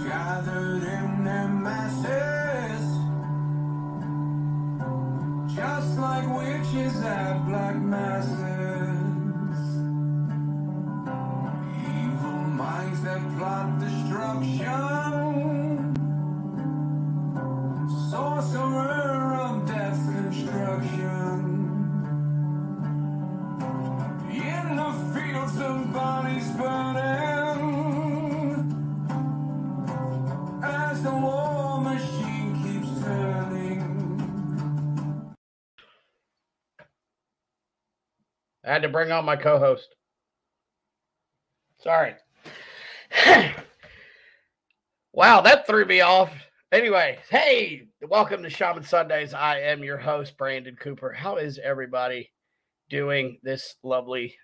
gathered in their masses, just like witches at black masses. Evil minds that plot destruction, sorcerer of death's construction. In the fields of bodies burning, as the war machine keeps turning. I had to bring on my co-host. Sorry. Wow, that threw me off. Anyway, hey, welcome to Shaman Sundays. I am your host, Brandon Cooper. How is everybody doing this lovely?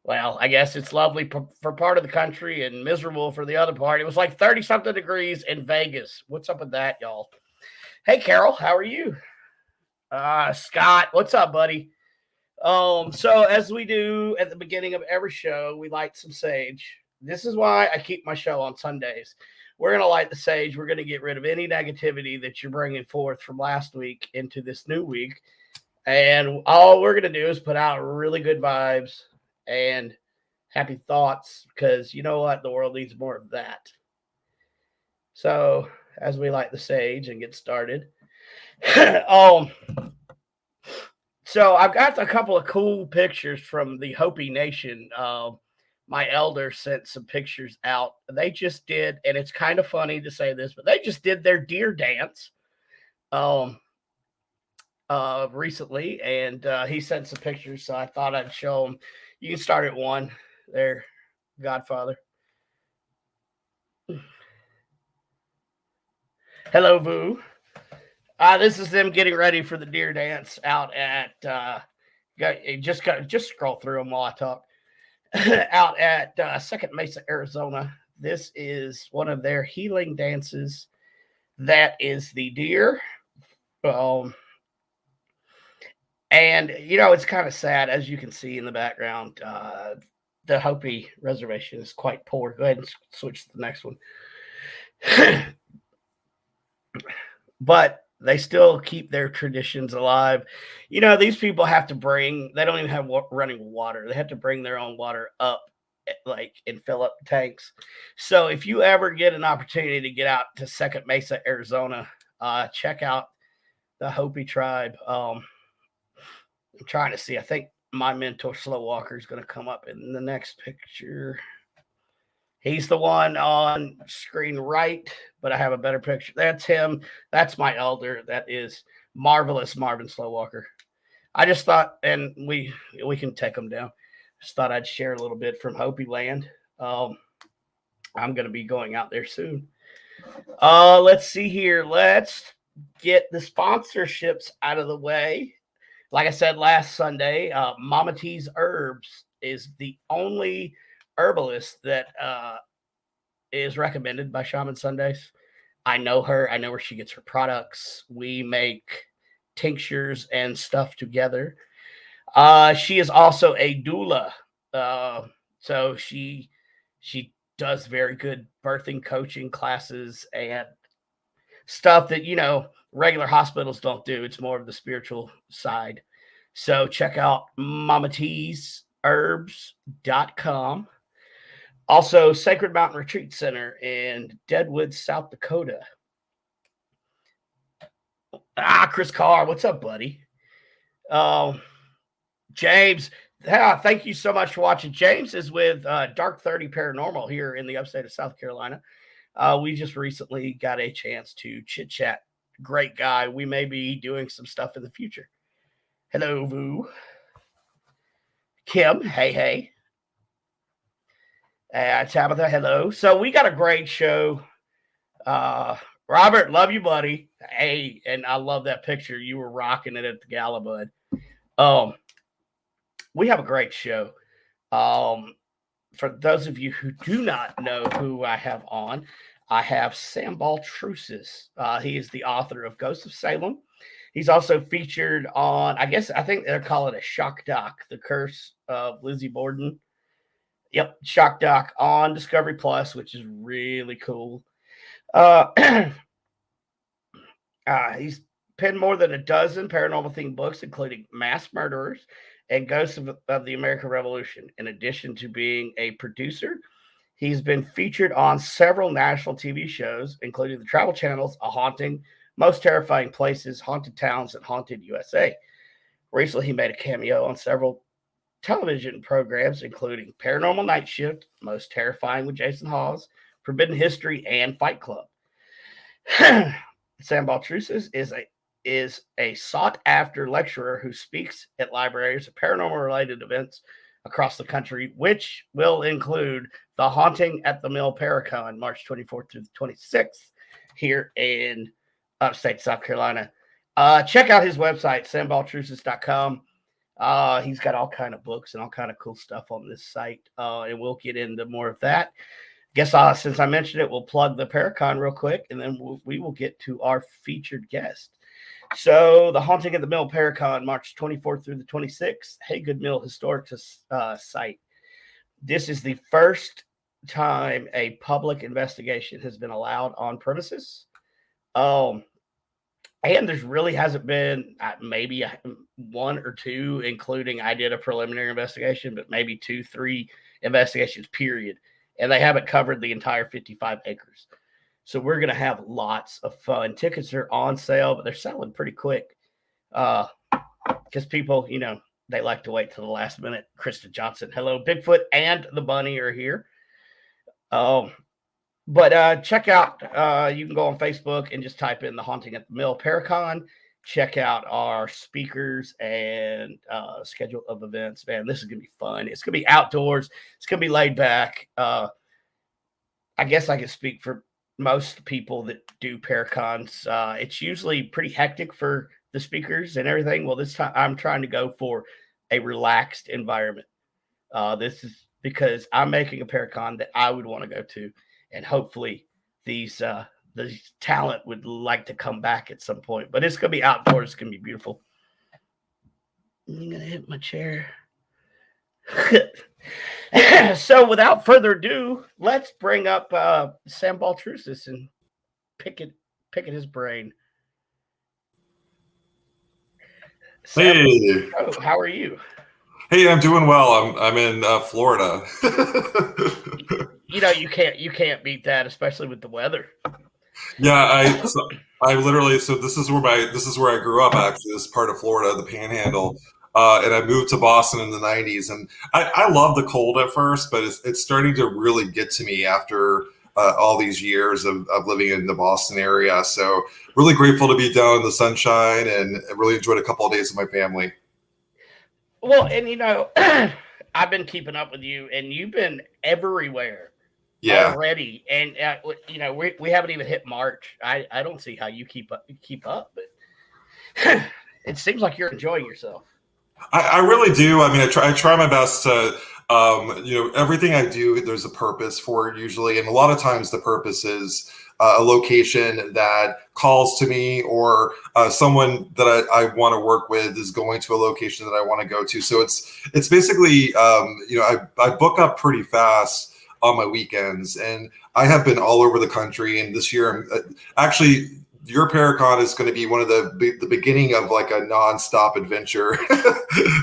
Well, I guess it's lovely for part of the country and miserable for the other part. It was like 30-something degrees in Vegas. What's up with that, y'all? Hey, Carol, how are you? Scott, what's up, buddy? So as we do at the beginning of every show, we light some sage. This is why I keep my show on Sundays. We're going to light the sage. We're going to get rid of any negativity that you're bringing forth from last week into this new week. And all we're going to do is put out really good vibes and happy thoughts, because you know what? The world needs more of that. So as we light the sage and get started, so I've got a couple of cool pictures from the Hopi Nation. My elder sent some pictures out. They just did, and it's kind of funny to say this, but they just did their deer dance recently, and he sent some pictures, so I thought I'd show them. You can start at one there, Godfather. Hello, Vu. This is them getting ready for the deer dance out at just scroll through them while I talk. Out at Second Mesa, Arizona. This is one of their healing dances. That is the deer. And, you know, it's kind of sad, as you can see in the background. The Hopi reservation is quite poor. Go ahead and switch to the next one. But they still keep their traditions alive. You know, these people have to they don't even have running water. They have to bring their own water up, and fill up tanks. So if you ever get an opportunity to get out to Second Mesa, Arizona, check out the Hopi tribe. I'm trying to see. I think my mentor, Slow Walker, is going to come up in the next picture. He's the one on screen right, but I have a better picture. That's him. That's my elder. That is marvelous Marvin Slowwalker. I just thought, and we can take him down. Just thought I'd share a little bit from Hopi land. I'm going to be going out there soon. Let's see here. Let's get the sponsorships out of the way. Like I said last Sunday, Mama T's Herbs is the only herbalist that is recommended by Shaman Sundays. I know her. I know where she gets her products. We make tinctures and stuff together. She is also a doula. So she does very good birthing coaching classes and stuff that, you know, regular hospitals don't do. It's more of the spiritual side. So check out mamatsherbs.com. Also, Sacred Mountain Retreat Center in Deadwood, South Dakota. Chris Carr, what's up, buddy? James, thank you so much for watching. James is with Dark 30 Paranormal here in the upstate of South Carolina. We just recently got a chance to chit-chat. Great guy. We may be doing some stuff in the future. Hello, Vu. Kim, hey. Tabitha, hello. So we got a great show. Robert, love you, buddy. Hey, and I love that picture. You were rocking it at the gala, bud. We have a great show. For those of you who do not know who I have on, I have Sam Baltrusis. He is the author of Ghosts of Salem. He's also featured on, I think they're calling it a shock doc, The Curse of Lizzie Borden. Yep, shock doc on Discovery Plus, which is really cool. Uh, he's penned more than a dozen paranormal themed books, including Mass Murderers and Ghosts of the American Revolution. In addition to being a producer, he's been featured on several national TV shows, including the Travel Channel's A Haunting, Most Terrifying Places, Haunted Towns, and Haunted USA. Recently, he made a cameo on several television programs, including Paranormal Night Shift, Most Terrifying with Jason Hawes, Forbidden History, and Fight Club. Sam Baltrusis is a sought after lecturer who speaks at libraries of paranormal related events across the country, which will include The Haunting at the Mill Paracon, March 24th through the 26th, here in upstate South Carolina. Check out his website, sambaltrusis.com. He's got all kind of books and all kind of cool stuff on this site, and we'll get into more of that. Guess since I mentioned it, we'll plug the Paracon real quick, and then we will get to our featured guest. So, the Haunting at the Mill Paracon, March 24th through the 26th, Haygood Mill Historic Site. This is the first time a public investigation has been allowed on premises. And there really hasn't been maybe one or two, including I did a preliminary investigation, but maybe 2-3 investigations, period. And they haven't covered the entire 55 acres. So we're going to have lots of fun. Tickets are on sale, but they're selling pretty quick because people, they like to wait till the last minute. Krista Johnson, hello, Bigfoot and the Bunny are here. But check out, you can go on Facebook and just type in The Haunting at the Mill Paracon. Check out our speakers and schedule of events. Man, this is going to be fun. It's going to be outdoors. It's going to be laid back. I guess I can speak for most people that do Paracons. It's usually pretty hectic for the speakers and everything. Well, this time I'm trying to go for a relaxed environment. This is because I'm making a Paracon that I would want to go to. And hopefully these talent would like to come back at some point. But it's going to be outdoors. It's going to be beautiful. I'm going to hit my chair. So without further ado, let's bring up Sam Baltrusis and pick at his brain. Sam, Hey, how are you? hey, I'm doing well. I'm in Florida. You can't beat that, especially with the weather. Yeah, I literally this is where I grew up. Actually, this part of Florida, the Panhandle, and I moved to Boston in the '90s. And I love the cold at first, but it's starting to really get to me after all these years of living in the Boston area. So really grateful to be down in the sunshine, and really enjoyed a couple of days with my family. Well, and I've been keeping up with you, and you've been everywhere already. And we haven't even hit March. I don't see how you keep up, but it seems like you're enjoying yourself. I really do. I mean, I try my best to, everything I do, there's a purpose for it usually. And a lot of times the purpose is a location that calls to me, or someone that I want to work with is going to a location that I want to go to. So it's basically, I book up pretty fast on my weekends, and I have been all over the country. And this year, actually, your Paracon is going to be one of the beginning of like a nonstop adventure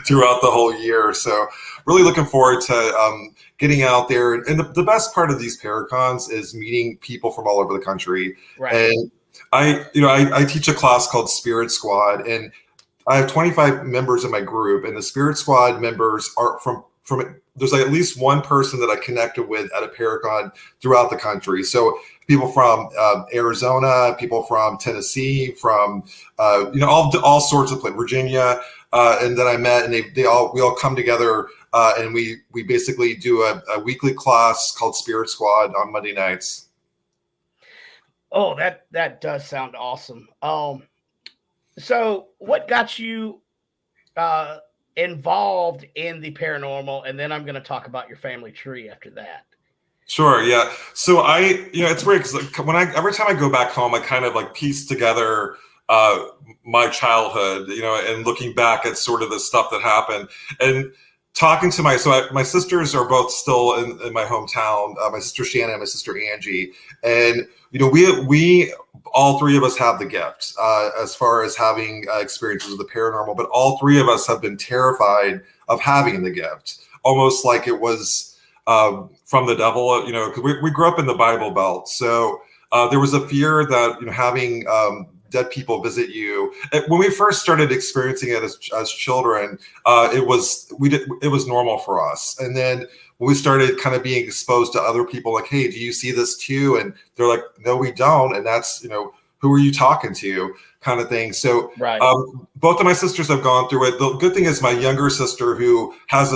throughout the whole year. So really looking forward to getting out there. And the best part of these Paracons is meeting people from all over the country. Right. And I teach a class called Spirit Squad, and I have 25 members in my group, and the Spirit Squad members are from there's like at least one person that I connected with at a Paracon throughout the country. So people from Arizona, people from Tennessee, from all sorts of places, Virginia, and then I met, and we all come together, and we basically do a weekly class called Spirit Squad on Monday nights. Oh, that does sound awesome. So what got you involved in the paranormal? And then I'm going to talk about your family tree after that. Sure. Yeah. So it's weird because every time I go back home, I kind of like piece together my childhood, and looking back at sort of the stuff that happened. And talking to my sisters are both still in my hometown. My sister Shannon and my sister Angie, and we all three of us have the gift as far as having experiences with the paranormal, but all three of us have been terrified of having the gift, almost like it was from the devil. Because we grew up in the Bible Belt, so there was a fear that having dead people visit you. When we first started experiencing it as children, it was normal for us. And then when we started kind of being exposed to other people, like, hey, do you see this too? And they're like, no, we don't. And that's, who are you talking to, kind of thing. So Right. Both of my sisters have gone through it. The good thing is my younger sister, who has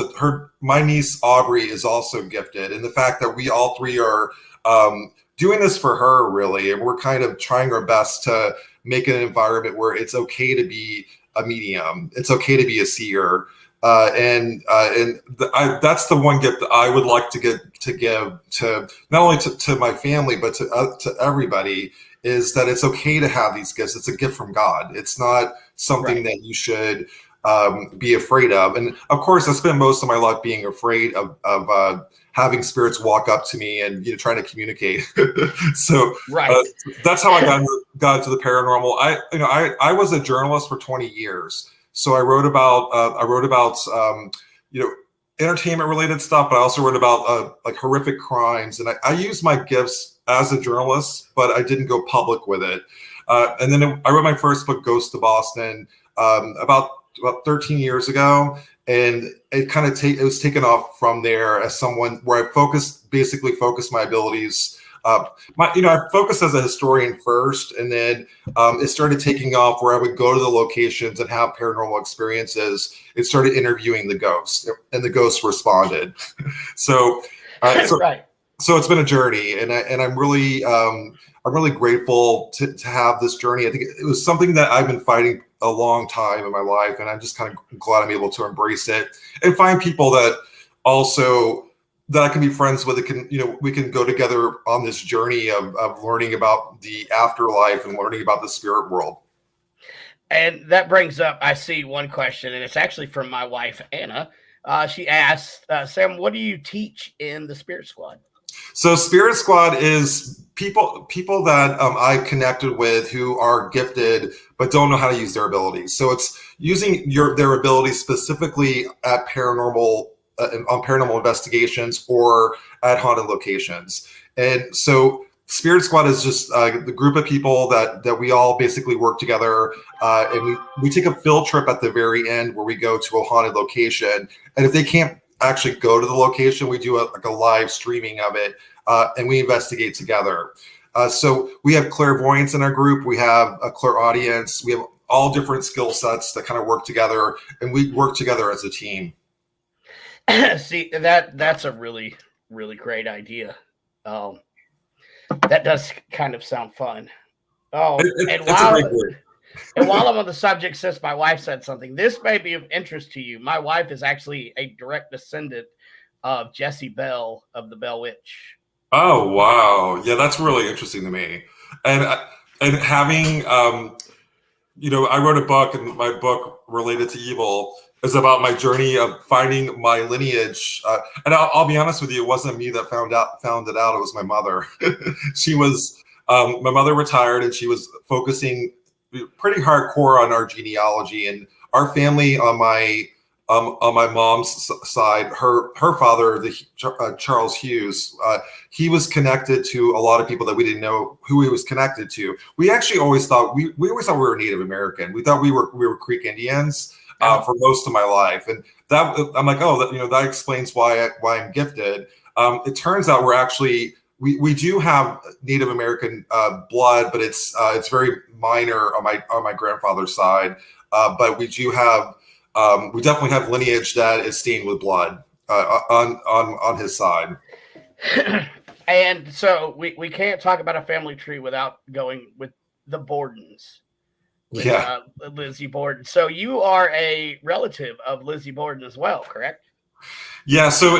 my niece Aubrey, is also gifted. And the fact that we all three are doing this for her, really, and we're kind of trying our best to make an environment where it's okay to be a medium, it's okay to be a seer, and that's the one gift that I would like to give to not only to my family but to everybody, is that it's okay to have these gifts. It's a gift from God. It's not something that you should be afraid of. And of course, I spent most of my life being afraid of having spirits walk up to me and trying to communicate. So that's how I got into the paranormal. I was a journalist for 20 years, so I wrote about entertainment related stuff, but I also wrote about like horrific crimes, and I used my gifts as a journalist, but I didn't go public with it. And then I wrote my first book, Ghost of Boston, about 13 years ago, and it kind of it was taken off from there as someone where I basically focused my abilities. I focused as a historian first, and then it started taking off where I would go to the locations and have paranormal experiences. It started interviewing the ghosts, and the ghosts responded. So it's been a journey, and I'm really grateful to have this journey. I think it was something that I've been fighting a long time in my life, and I'm just kind of glad I'm able to embrace it and find people that I can be friends with. We can go together on this journey of learning about the afterlife and learning about the spirit world. And that brings up, I see one question, and it's actually from my wife, Anna. She asked, Sam, what do you teach in the Spirit Squad? So Spirit Squad is people that I've connected with who are gifted but don't know how to use their abilities. So it's using their abilities specifically at paranormal on paranormal investigations or at haunted locations. And so Spirit Squad is just the group of people that we all basically work together, and we take a field trip at the very end where we go to a haunted location. And if they can't actually go to the location, we do a live streaming of it, and we investigate together. So we have clairvoyance in our group. We have a clairaudience. We have all different skill sets that kind of work together, and we work together as a team. See, that's a really, really great idea. That does kind of sound fun. And while I'm on the subject, since my wife said something, this may be of interest to you. My wife is actually a direct descendant of Jessie Bell of the Bell Witch. Oh, wow. Yeah, that's really interesting to me. And having, I wrote a book, and my book Related to Evil is about my journey of finding my lineage. And I'll be honest with you, it wasn't me that found it out. It was my mother. She was, my mother retired, and she was focusing pretty hardcore on our genealogy. And our family on my mom's side, her father, Charles Hughes, he was connected to a lot of people that we didn't know who he was connected to. We actually always thought we were Native American. We thought we were Creek Indians for most of my life, and that I'm like, that explains why I'm gifted. It turns out we're actually we do have Native American blood, but it's very minor on my grandfather's side. But we do have. We definitely have lineage that is stained with blood on his side. And so we can't talk about a family tree without going with the Bordens. Lizzie Borden. So you are a relative of Lizzie Borden as well, correct? Yeah, so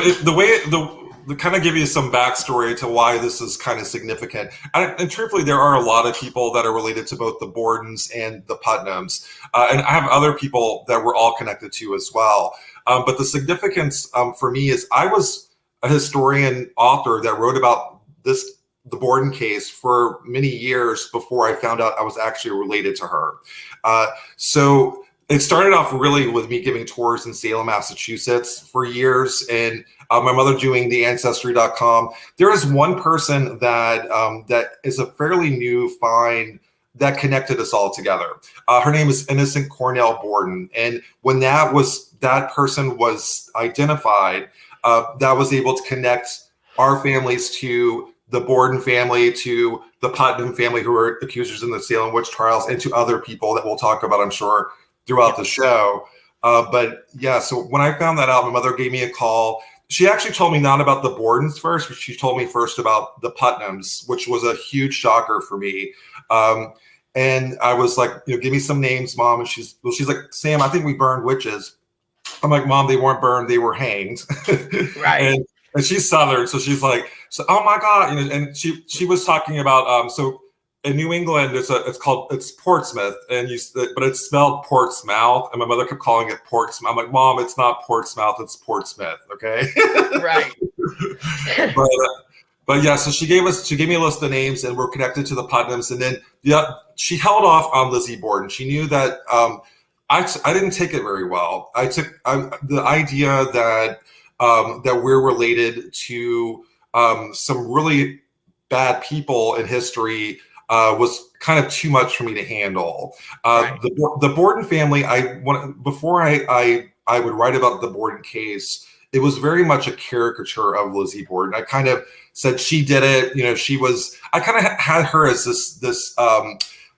the kind of give you some backstory to why this is kind of significant. And truthfully, there are a lot of people that are related to both the Bordens and the Putnams. And I have other people that we're all connected to as well. But the significance for me is I was a historian author that wrote about the Borden case for many years before I found out I was actually related to her. So it started off really with me giving tours in Salem, Massachusetts for years, and my mother doing the Ancestry.com. There is one person that is a fairly new find that connected us all together. Her name is Innocent Cornell Borden, and when that person was identified, that was able to connect our families to the Borden family, to the Putnam family who were accusers in the Salem witch trials, and to other people that we'll talk about, I'm sure, throughout the show. But yeah, so when I found that out, my mother gave me a call. She actually told me not about the Bordens first, but she told me first about the Putnams, which was a huge shocker for me. And I was like, give me some names, Mom. And she's like, Sam, I think we burned witches. I'm like, Mom, they weren't burned, they were hanged. Right. and she's Southern, so she's like, oh my God. And she was talking about so in New England, it's Portsmouth, but it's spelled Portsmouth, and my mother kept calling it Portsmouth. I'm like, Mom, it's not Portsmouth, it's Portsmouth, okay? Right. But yeah, so she gave me a list of names, and we're connected to the Putnams, and then she held off on Lizzie Borden. She knew that I didn't take it very well. I took the idea that we're related to some really bad people in history. Was kind of too much for me to handle. Right. The Borden family, before I would write about the Borden case, it was very much a caricature of Lizzie Borden. I kind of said she did it. I kind of had her as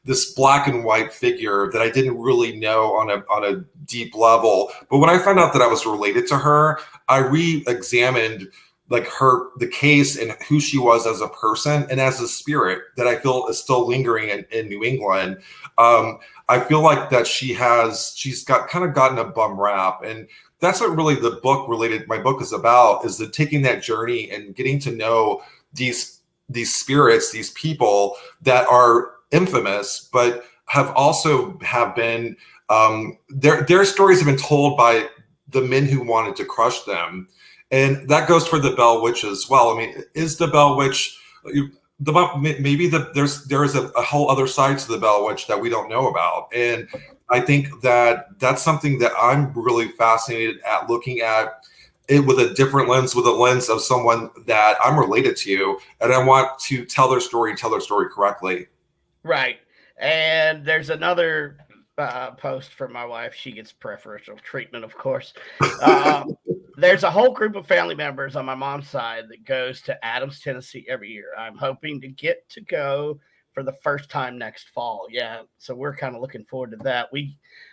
this black and white figure that I didn't really know on a deep level. But when I found out that I was related to her, I re-examined the case and who she was as a person and as a spirit that I feel is still lingering in New England. I feel like that she's gotten a bum rap, and that's what really my book is about, is taking that journey and getting to know these spirits, these people that are infamous, but have been their stories have been told by the men who wanted to crush them. And that goes for the Bell Witch as well. I mean, is the Bell Witch maybe there is a whole other side to the Bell Witch that we don't know about? And I think that's something that I'm really fascinated at, looking at it with a different lens, with a lens of someone that I'm related to, and I want to tell their story correctly. Right. And there's another post from my wife. She gets preferential treatment, of course. There's a whole group of family members on my mom's side that goes to Adams, Tennessee every year. I'm hoping to get to go for the first time next fall. Yeah, so we're kind of looking forward to that.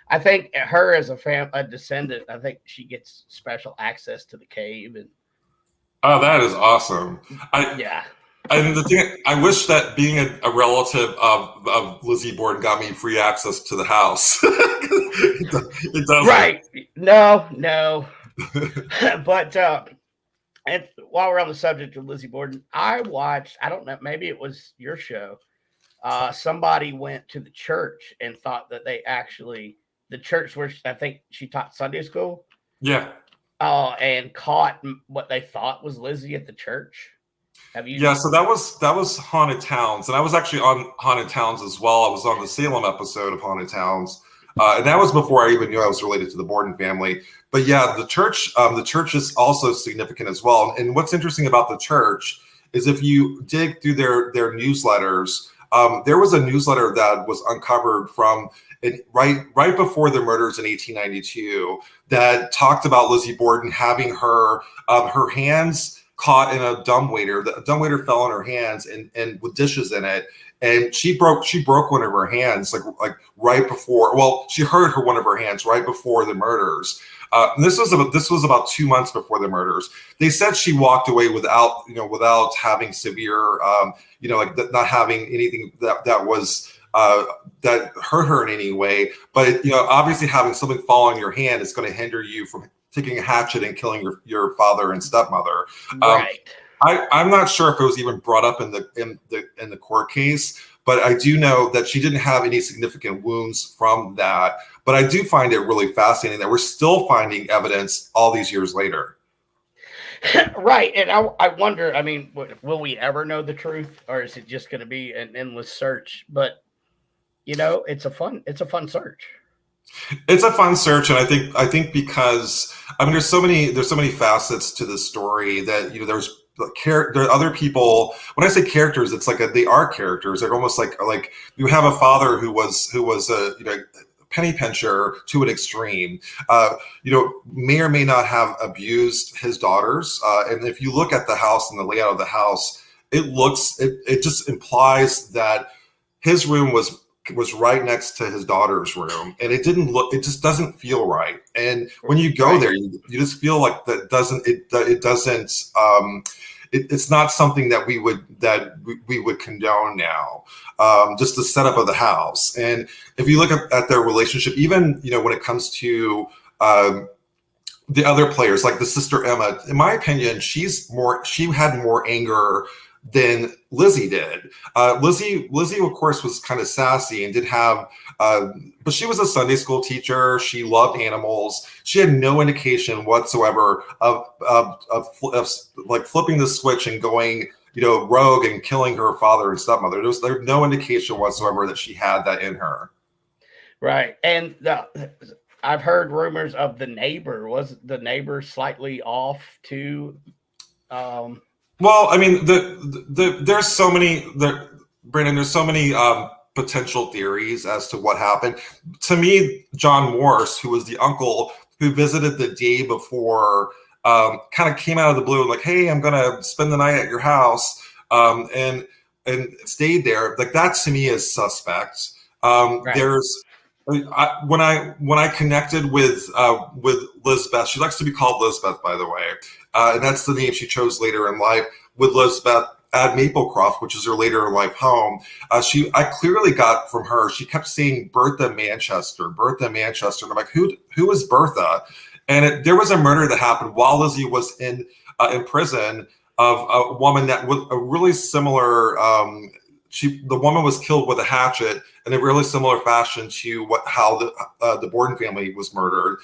I think her as a descendant, I think she gets special access to the cave. And oh, that is awesome. Yeah. And the thing, I wish that being a relative of Lizzie Borden got me free access to the house. It doesn't. Right. No. But and while we're on the subject of Lizzie Borden, I watched, I don't know, maybe it was your show. Somebody went to the church and thought that the church where I think she taught Sunday school. Yeah. And caught what they thought was Lizzie at the church. Have you? Yeah, so that was Haunted Towns, and I was actually on Haunted Towns as well. I was on the Salem episode of Haunted Towns, and that was before I even knew I was related to the Borden family. But yeah, the church is also significant as well. And what's interesting about the church is if you dig through their newsletters, there was a newsletter that was uncovered from right before the murders in 1892 that talked about Lizzie Borden having her hands caught in a dumbwaiter. The dumbwaiter fell in her hands and with dishes in it, and she broke one of her hands like right before. Well, she hurt one of her hands right before the murders. And this was about 2 months before the murders. They said she walked away without having severe, not having anything that was that hurt her in any way. But obviously having something fall on your hand is going to hinder you from taking a hatchet and killing your father and stepmother. Right. I'm not sure if it was even brought up in the court case, but I do know that she didn't have any significant wounds from that. But I do find it really fascinating that we're still finding evidence all these years later. Right. And I wonder, I mean, will we ever know the truth, or is it just going to be an endless search? But it's a fun search. It's a fun search, and I think because there's so many facets to this story that there are other people. When I say characters, it's like they are characters. They're almost like you have a father who was a penny pincher to an extreme. May or may not have abused his daughters. And if you look at the house and the layout of the house, it just implies that his room was right next to his daughter's room, and it just doesn't feel right. And when you go there, you just feel like it's not something that we would condone now. Just the setup of the house. And if you look at their relationship, even when it comes to the other players, like the sister Emma, in my opinion, she had more anger than Lizzie did. Lizzie, of course, was kind of sassy and did have, but she was a Sunday school teacher. She loved animals. She had no indication whatsoever of like flipping the switch and going, rogue and killing her father and stepmother. There's no indication whatsoever that she had that in her. Right. And I've heard rumors of the neighbor. Was the neighbor slightly off too? Well, I mean, there's so many, Brandon, there's so many potential theories as to what happened. To me, John Morse, who was the uncle who visited the day before, kind of came out of the blue and like, hey, I'm going to spend the night at your house, and stayed there. Like, that to me is suspect. Right. There's, when I connected with Lizbeth, she likes to be called Lizbeth, by the way, and that's the name she chose later in life, with Lizbeth at Maplecroft, which is her later in life home. I clearly got from her, she kept saying Bertha Manchester, and I'm like, who is Bertha? And there was a murder that happened while Lizzie was in prison of a woman that was a really similar. The woman was killed with a hatchet in a really similar fashion to how the Borden family was murdered.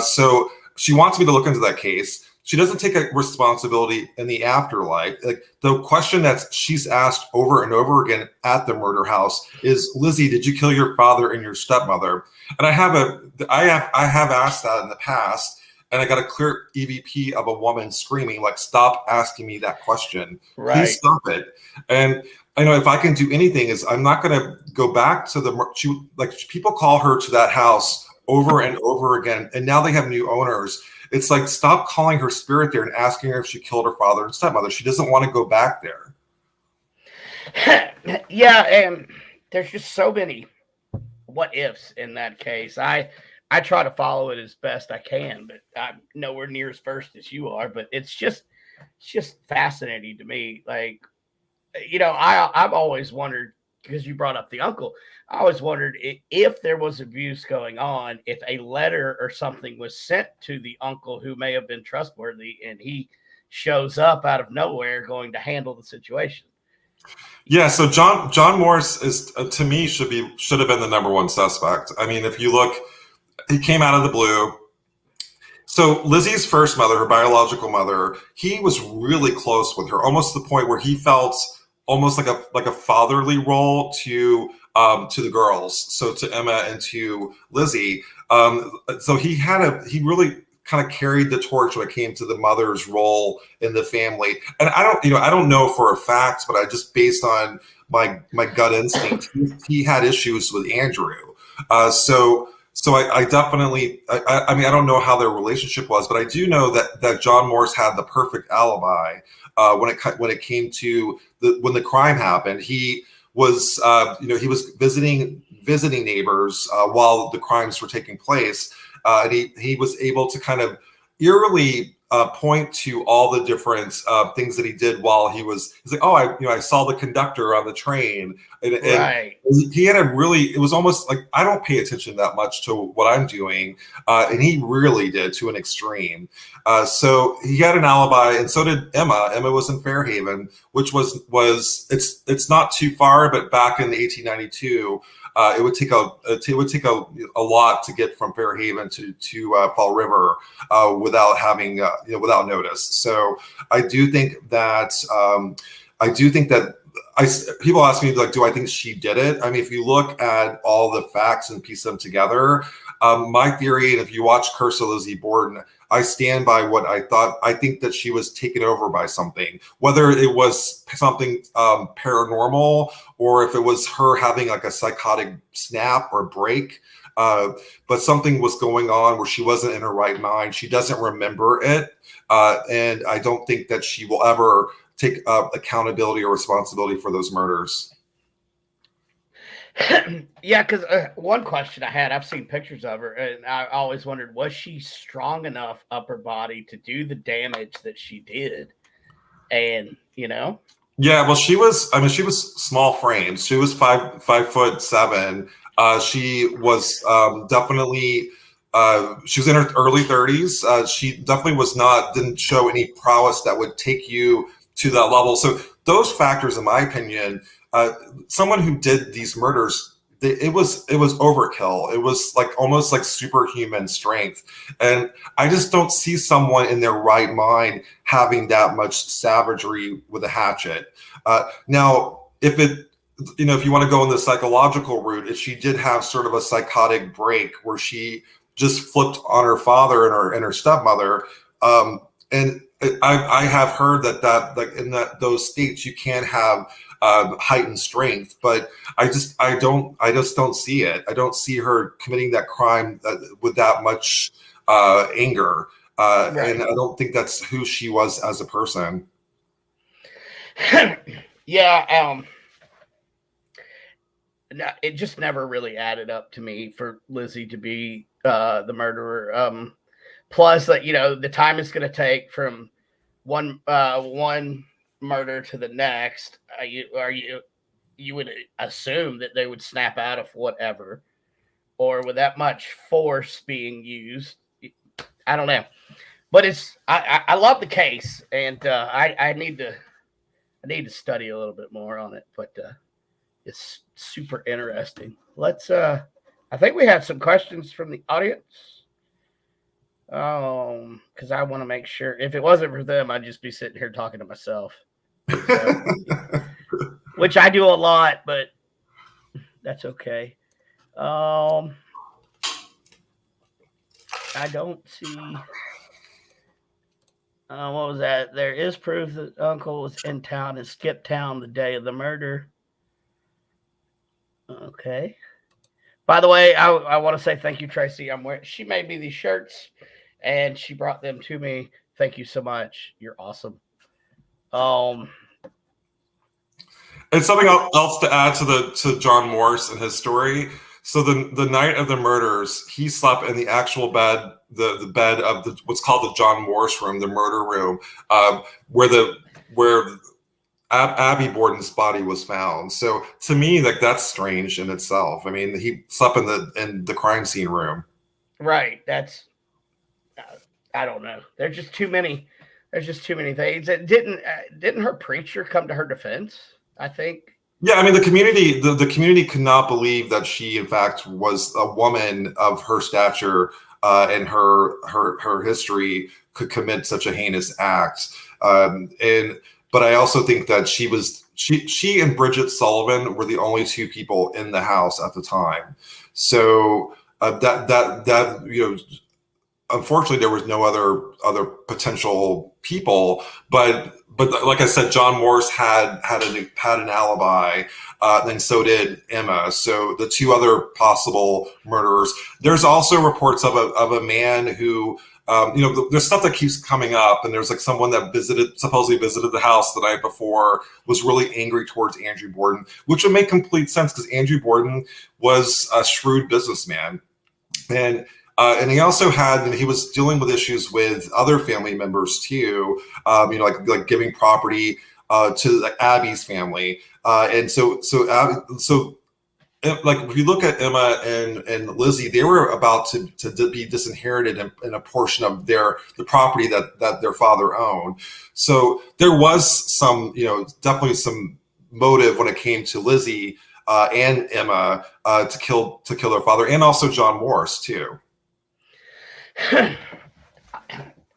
So she wants me to look into that case. She doesn't take a responsibility in the afterlife. Like, the question that she's asked over and over again at the murder house is, Lizzie, did you kill your father and your stepmother? And I have asked that in the past, and I got a clear EVP of a woman screaming, like, stop asking me that question. Right. Please stop it. And I know if I can do anything is I'm not going to go back to people call her to that house over and over again, and now they have new owners. It's like, stop calling her spirit there and asking her if she killed her father and stepmother. She doesn't want to go back there. Yeah, and there's just so many what ifs in that case. I try to follow it as best I can, but I'm nowhere near as versed as you are. But it's just fascinating to me. Like, I've always wondered, because you brought up the uncle, I always wondered if there was abuse going on, if a letter or something was sent to the uncle who may have been trustworthy, and he shows up out of nowhere going to handle the situation. Yeah, so John Morse is, to me, should have been the number one suspect. I mean, if you look, he came out of the blue. So Lizzie's first mother, her biological mother, he was really close with her, almost to the point where he felt almost like a fatherly role to the girls, so to Emma and to Lizzie. So he really kind of carried the torch when it came to the mother's role in the family. And I don't know for a fact, but I just, based on my gut instinct, he had issues with Andrew. So I definitely, I mean, I don't know how their relationship was, but I do know that John Morse had the perfect alibi when it came to when the crime happened. He was, he was visiting neighbors while the crimes were taking place, and he was able to kind of eerily point to all the different things that he did while he's like, oh, I saw the conductor on the train, and Right. he had it was almost like, I don't pay attention that much to what I'm doing, and he really did, to an extreme. So he had an alibi, and so did Emma. Emma was in Fairhaven, which was it's not too far, but back in 1892. It would take a lot to get from Fairhaven to Fall River without having without notice. So I do think that people ask me, like, do I think she did it? I mean, if you look at all the facts and piece them together, my theory, and if you watch Curse of Lizzie Borden, I stand by what I thought. I think that she was taken over by something, whether it was something paranormal or if it was her having like a psychotic snap or break. But something was going on where she wasn't in her right mind. She doesn't remember it. And I don't think that she will ever take accountability or responsibility for those murders. Yeah, because one question I had, I've seen pictures of her, and I always wondered, was she strong enough upper body to do the damage that she did? And yeah, well, she was small framed. She was 5'7". She was definitely she was in her early 30s. She definitely didn't show any prowess that would take you to that level. So those factors, in my opinion, someone who did these murders, it was overkill. It was like almost like superhuman strength, and I just don't see someone in their right mind having that much savagery with a hatchet. Now, if you want to go in the psychological route, if she did have sort of a psychotic break where she just flipped on her father and her stepmother, and I have heard that like in those states you can't have heightened strength, but I just don't see it. I don't see her committing that crime with that much anger, Right. And I don't think that's who she was as a person. Yeah, it just never really added up to me for Lizzie to be the murderer. Plus, that the time it's going to take from one murder to the next, you would assume that they would snap out of whatever, or with that much force being used. I don't know, but I love the case, and I need to study a little bit more on it, but it's super interesting. Let's I think we have some questions from the audience. Because I want to make sure, if it wasn't for them, I'd just be sitting here talking to myself. So, which I do a lot, but that's okay. I don't see. What was that? There is proof that Uncle was in town and skipped town the day of the murder. Okay. By the way, I want to say thank you, Tracy. She made me these shirts, and she brought them to me. Thank you so much. You're awesome. And something else to add to John Morse and his story. So the night of the murders, he slept in the actual bed, the bed of what's called the John Morse room, the murder room, where Abby Borden's body was found. So to me, like, that's strange in itself. I mean, he slept in the crime scene room. Right. That's I don't know. There's just too many things. Didn't her preacher come to her defense? I think. Yeah, I mean, the community could not believe that she, in fact, was a woman of her stature and her history could commit such a heinous act. But I also think that she and Bridget Sullivan were the only two people in the house at the time. So unfortunately, there was no other potential people. But like I said, John Morse had an alibi, and so did Emma. So the two other possible murderers. There's also reports of a man who. There's stuff that keeps coming up, and there's like someone that supposedly visited the house the night before, was really angry towards Andrew Borden, which would make complete sense because Andrew Borden was a shrewd businessman. And And he also had, he was dealing with issues with other family members too, like giving property to Abby's family. Like if you look at Emma and Lizzie, they were about to be disinherited in a portion of the property that their father owned. So there was some, definitely some motive when it came to Lizzie and Emma to kill their father, and also John Morse too. And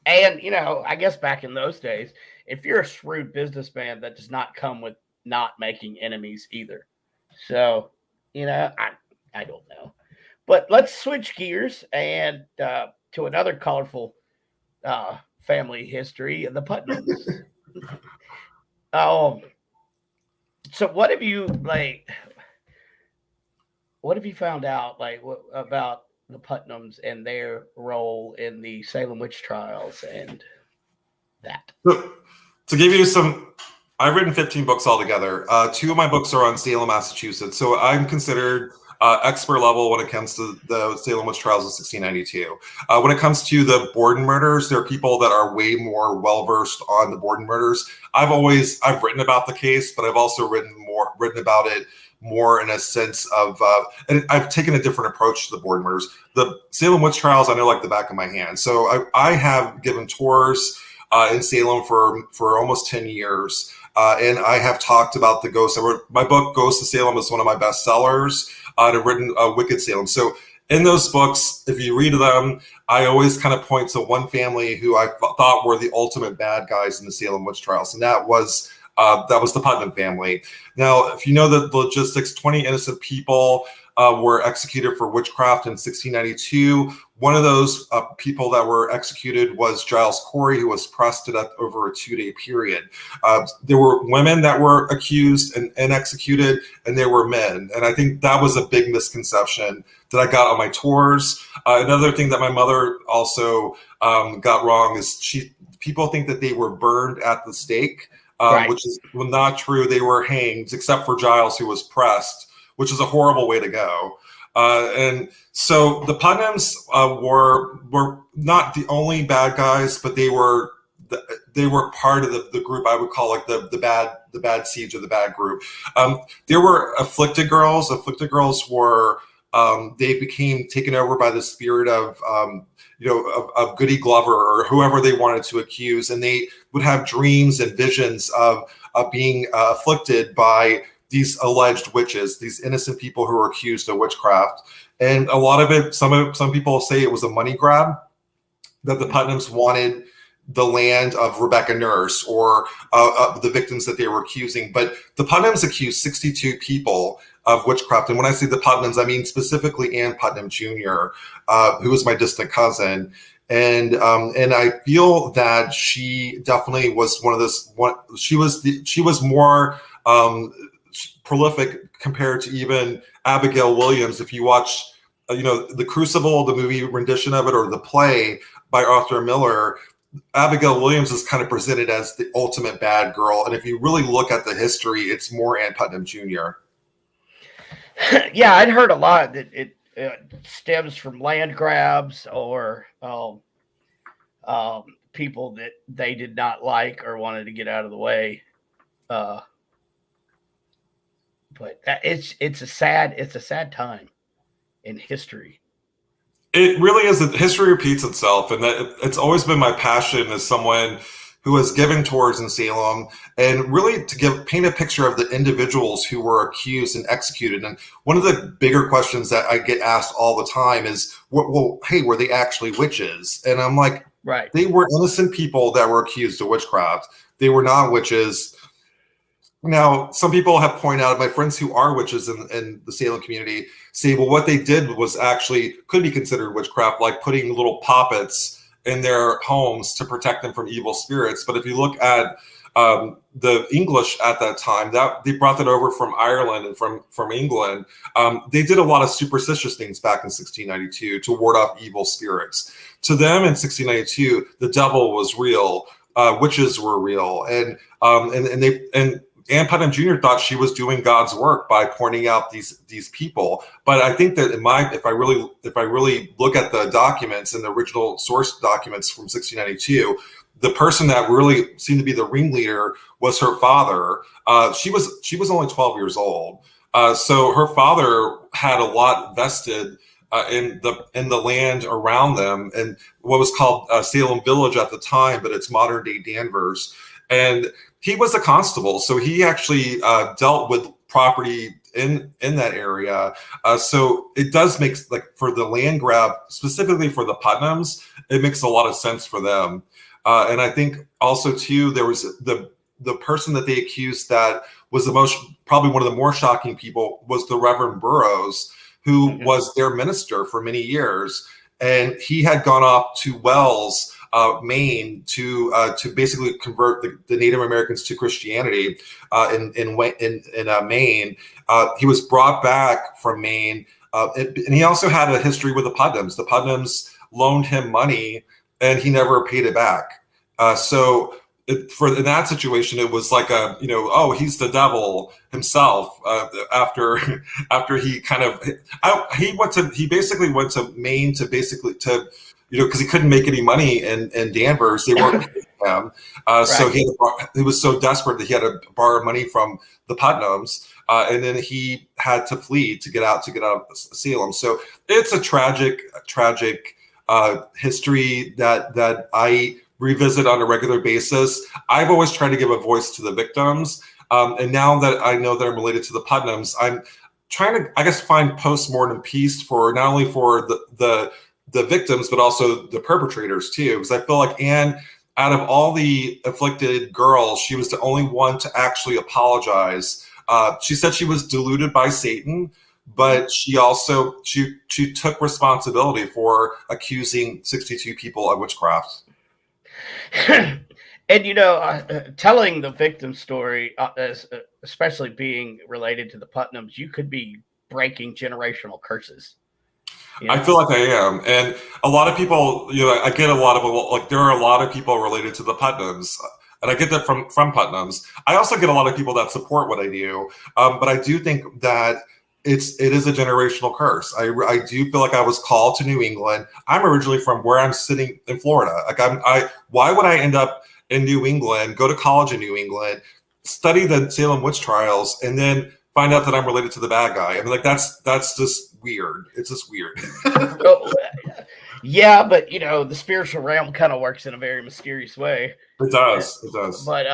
I guess back in those days, if you're a shrewd businessman, that does not come with not making enemies either. So I don't know. But let's switch gears and to another colorful family history, the Putnams. So what have you found out about the Putnams and their role in the Salem witch trials and that? To give you some, I've written 15 books altogether. 2 of my books are on Salem, Massachusetts. So I'm considered expert level when it comes to the Salem witch trials of 1692. When it comes to the Borden murders, there are people that are way more well-versed on the Borden murders. I've written about the case, but I've also written about it more in a sense of, and I've taken a different approach to the Borden murders. The Salem witch trials, I know like the back of my hand. So I have given tours in Salem for almost 10 years. And I have talked about the ghosts. My book, Ghost of Salem, is one of my best sellers. I've written Wicked Salem. So in those books, if you read them, I always kind of point to one family who I thought were the ultimate bad guys in the Salem witch trials. And that was the Putnam family. Now, if you know the logistics, 20 innocent people were executed for witchcraft in 1692. One of those people that were executed was Giles Corey, who was pressed to death over a 2-day period. There were women that were accused and executed, and there were men. And I think that was a big misconception that I got on my tours. Another thing that my mother also got wrong is people think that they were burned at the stake, Right. which is not true. They were hanged, except for Giles, who was pressed, which is a horrible way to go. And so the Putnams were not the only bad guys, but they were part of the group I would call like the bad seeds or the bad group. There were afflicted girls. Afflicted girls were they became taken over by the spirit of Goody Glover or whoever they wanted to accuse, and they would have dreams and visions of being afflicted by these alleged witches, these innocent people who were accused of witchcraft. And a lot of it, some people say it was a money grab, that the Putnams wanted the land of Rebecca Nurse or the victims that they were accusing. But the Putnams accused 62 people of witchcraft. And when I say the Putnams, I mean specifically Ann Putnam Jr., who was my distant cousin. And I feel that she definitely was one of those. She was more prolific compared to even Abigail Williams. If you watch, The Crucible, the movie rendition of it, or the play by Arthur Miller, Abigail Williams is kind of presented as the ultimate bad girl. And if you really look at the history, it's more Ann Putnam Jr. Yeah, I'd heard a lot that it stems from land grabs or people that they did not like or wanted to get out of the way. But it's a sad time in history. It really is. History repeats itself, and it's always been my passion as someone who has given tours in Salem, and really to paint a picture of the individuals who were accused and executed. And one of the bigger questions that I get asked all the time is, well, hey, were they actually witches? And I'm like, right. They were innocent people that were accused of witchcraft. They were not witches. Now, some people have pointed out, my friends who are witches in the Salem community say, well, what they did was actually could be considered witchcraft, like putting little poppets in their homes to protect them from evil spirits. But if you look at the English at that time, that they brought that over from Ireland and from England. They did a lot of superstitious things back in 1692 to ward off evil spirits. To them in 1692, the devil was real, witches were real, and Ann Putnam Jr. thought she was doing God's work by pointing out these people. But I think that if I really look at the documents and the original source documents from 1692, the person that really seemed to be the ringleader was her father. She was only 12 years old, so her father had a lot vested in the land around them, and what was called Salem Village at the time, but it's modern day Danvers. And he was a constable, so he actually dealt with property in that area. So it does make, like, for the land grab, specifically for the Putnams, it makes a lot of sense for them. And I think also too, there was the person that they accused that was probably one of the more shocking people was the Reverend Burroughs, who was their minister for many years, and he had gone off to Wells, Maine, to basically convert the Native Americans to Christianity in Maine. He was brought back from Maine, and he also had a history with the Putnams. The Putnams loaned him money, and he never paid it back. In that situation, it was like oh, he's the devil himself. After he he basically went to Maine to because he couldn't make any money in Danvers. They weren't paying him, so he was so desperate that he had to borrow money from the Putnams, and then he had to flee to get out of Salem. So it's a tragic history that I revisit on a regular basis. I've always tried to give a voice to the victims, and now that I know that I'm related to the Putnams, I'm trying to, I guess, find post-mortem peace for not only for the victims, but also the perpetrators too, because I feel like Anne, out of all the afflicted girls, she was the only one to actually apologize. She said she was deluded by Satan, but she also she took responsibility for accusing 62 people of witchcraft. And telling the victim story, especially being related to the Putnams, you could be breaking generational curses. I feel like I am, and a lot of people, I get a lot of, there are a lot of people related to the Putnams, and I get that from Putnams. I also get a lot of people that support what I do, but I do think that it is a generational curse. I do feel like I was called to New England. I'm originally from where I'm sitting in Florida. Why would I end up in New England, go to college in New England, study the Salem witch trials, and then find out that I'm related to the bad guy? I mean, that's just weird. It's just weird. Yeah, but the spiritual realm kind of works in a very mysterious way. It does. It does. But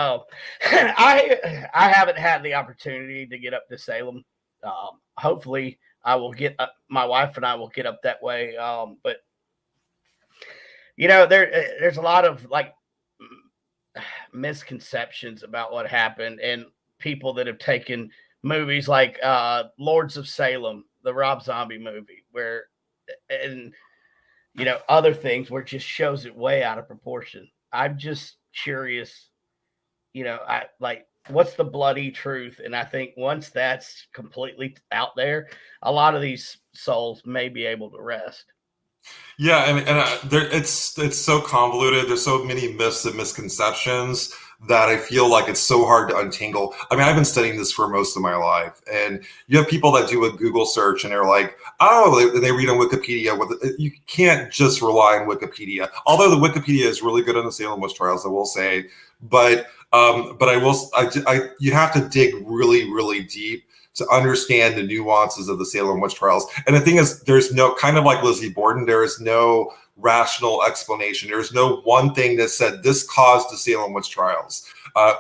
I haven't had the opportunity to get up to Salem. Hopefully, I will get up. My wife and I will get up that way. But there's a lot of misconceptions about what happened, and people that have taken movies like Lords of Salem, the Rob Zombie movie, and other things where it just shows it way out of proportion. I'm just curious, what's the bloody truth? And I think once that's completely out there, a lot of these souls may be able to rest. Yeah, and it's so convoluted. There's so many myths and misconceptions that I feel like it's so hard to untangle. I mean, I've been studying this for most of my life, and you have people that do a Google search and they're like, oh, they read on Wikipedia. You can't just rely on Wikipedia. Although the Wikipedia is really good on the Salem witch trials, I will say, but you have to dig really, really deep to understand the nuances of the Salem witch trials. And the thing is, there's no, kind of like Lizzie Borden, there is no rational explanation. There's no one thing that said this caused the Salem witch trials.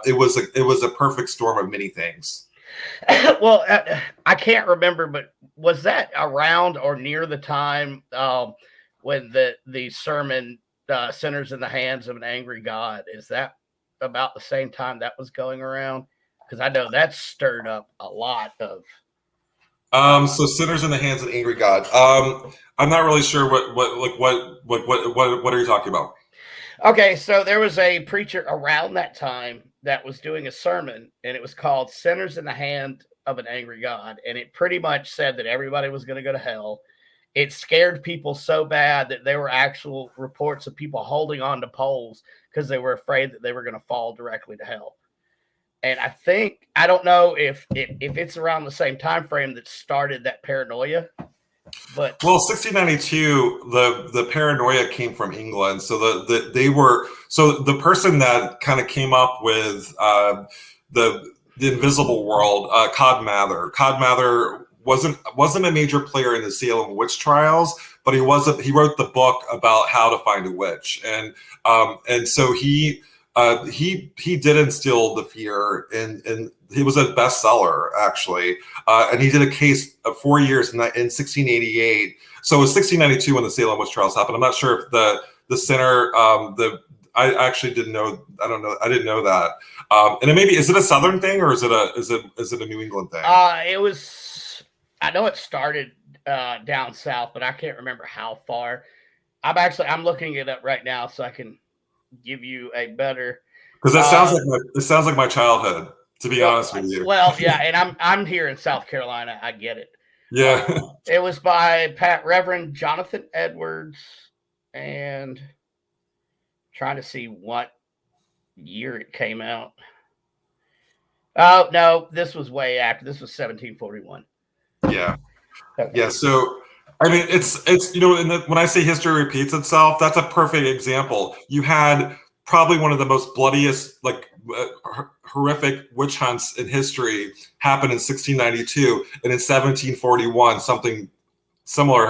It was a perfect storm of many things. Well, I can't remember, but was that around or near the time when the sermon "Sinners in the Hands of an Angry God"? Is that about the same time that was going around? Because I know that stirred up a lot of. So "Sinners in the Hands of an Angry God." I'm not really sure what are you talking about? Okay, so there was a preacher around that time that was doing a sermon, and it was called "Sinners in the Hand of an Angry God," and it pretty much said that everybody was going to go to hell. It scared people so bad that there were actual reports of people holding on to poles because they were afraid that they were going to fall directly to hell. And I don't know if it's around the same time frame that started that paranoia. But well, 1692, the paranoia came from England. So the person that kind of came up with the invisible world, Cod Mather. Cod Mather wasn't a major player in the Salem witch trials, but he wrote the book about how to find a witch, and so he did instill the fear, and he was a bestseller actually, and he did a case of 4 years in 1688. So it was 1692 when the Salem witch trials happened. I'm not sure if the center I actually didn't know. I don't know. I didn't know that. And is it a Southern thing or is it a New England thing? It was. I know it started down south, but I can't remember how far. I'm looking it up right now so I can give you a better. Because it sounds like my childhood. To be honest with you. Well, yeah, and I'm here in South Carolina. I get it. Yeah. It was by Reverend Jonathan Edwards, and trying to see what year it came out. Oh no, this was way after. This was 1741. Yeah. Okay. Yeah. So I mean, it's when I say history repeats itself, that's a perfect example. You had probably one of the most bloodiest, horrific witch hunts in history happened in 1692, and in 1741 something similar.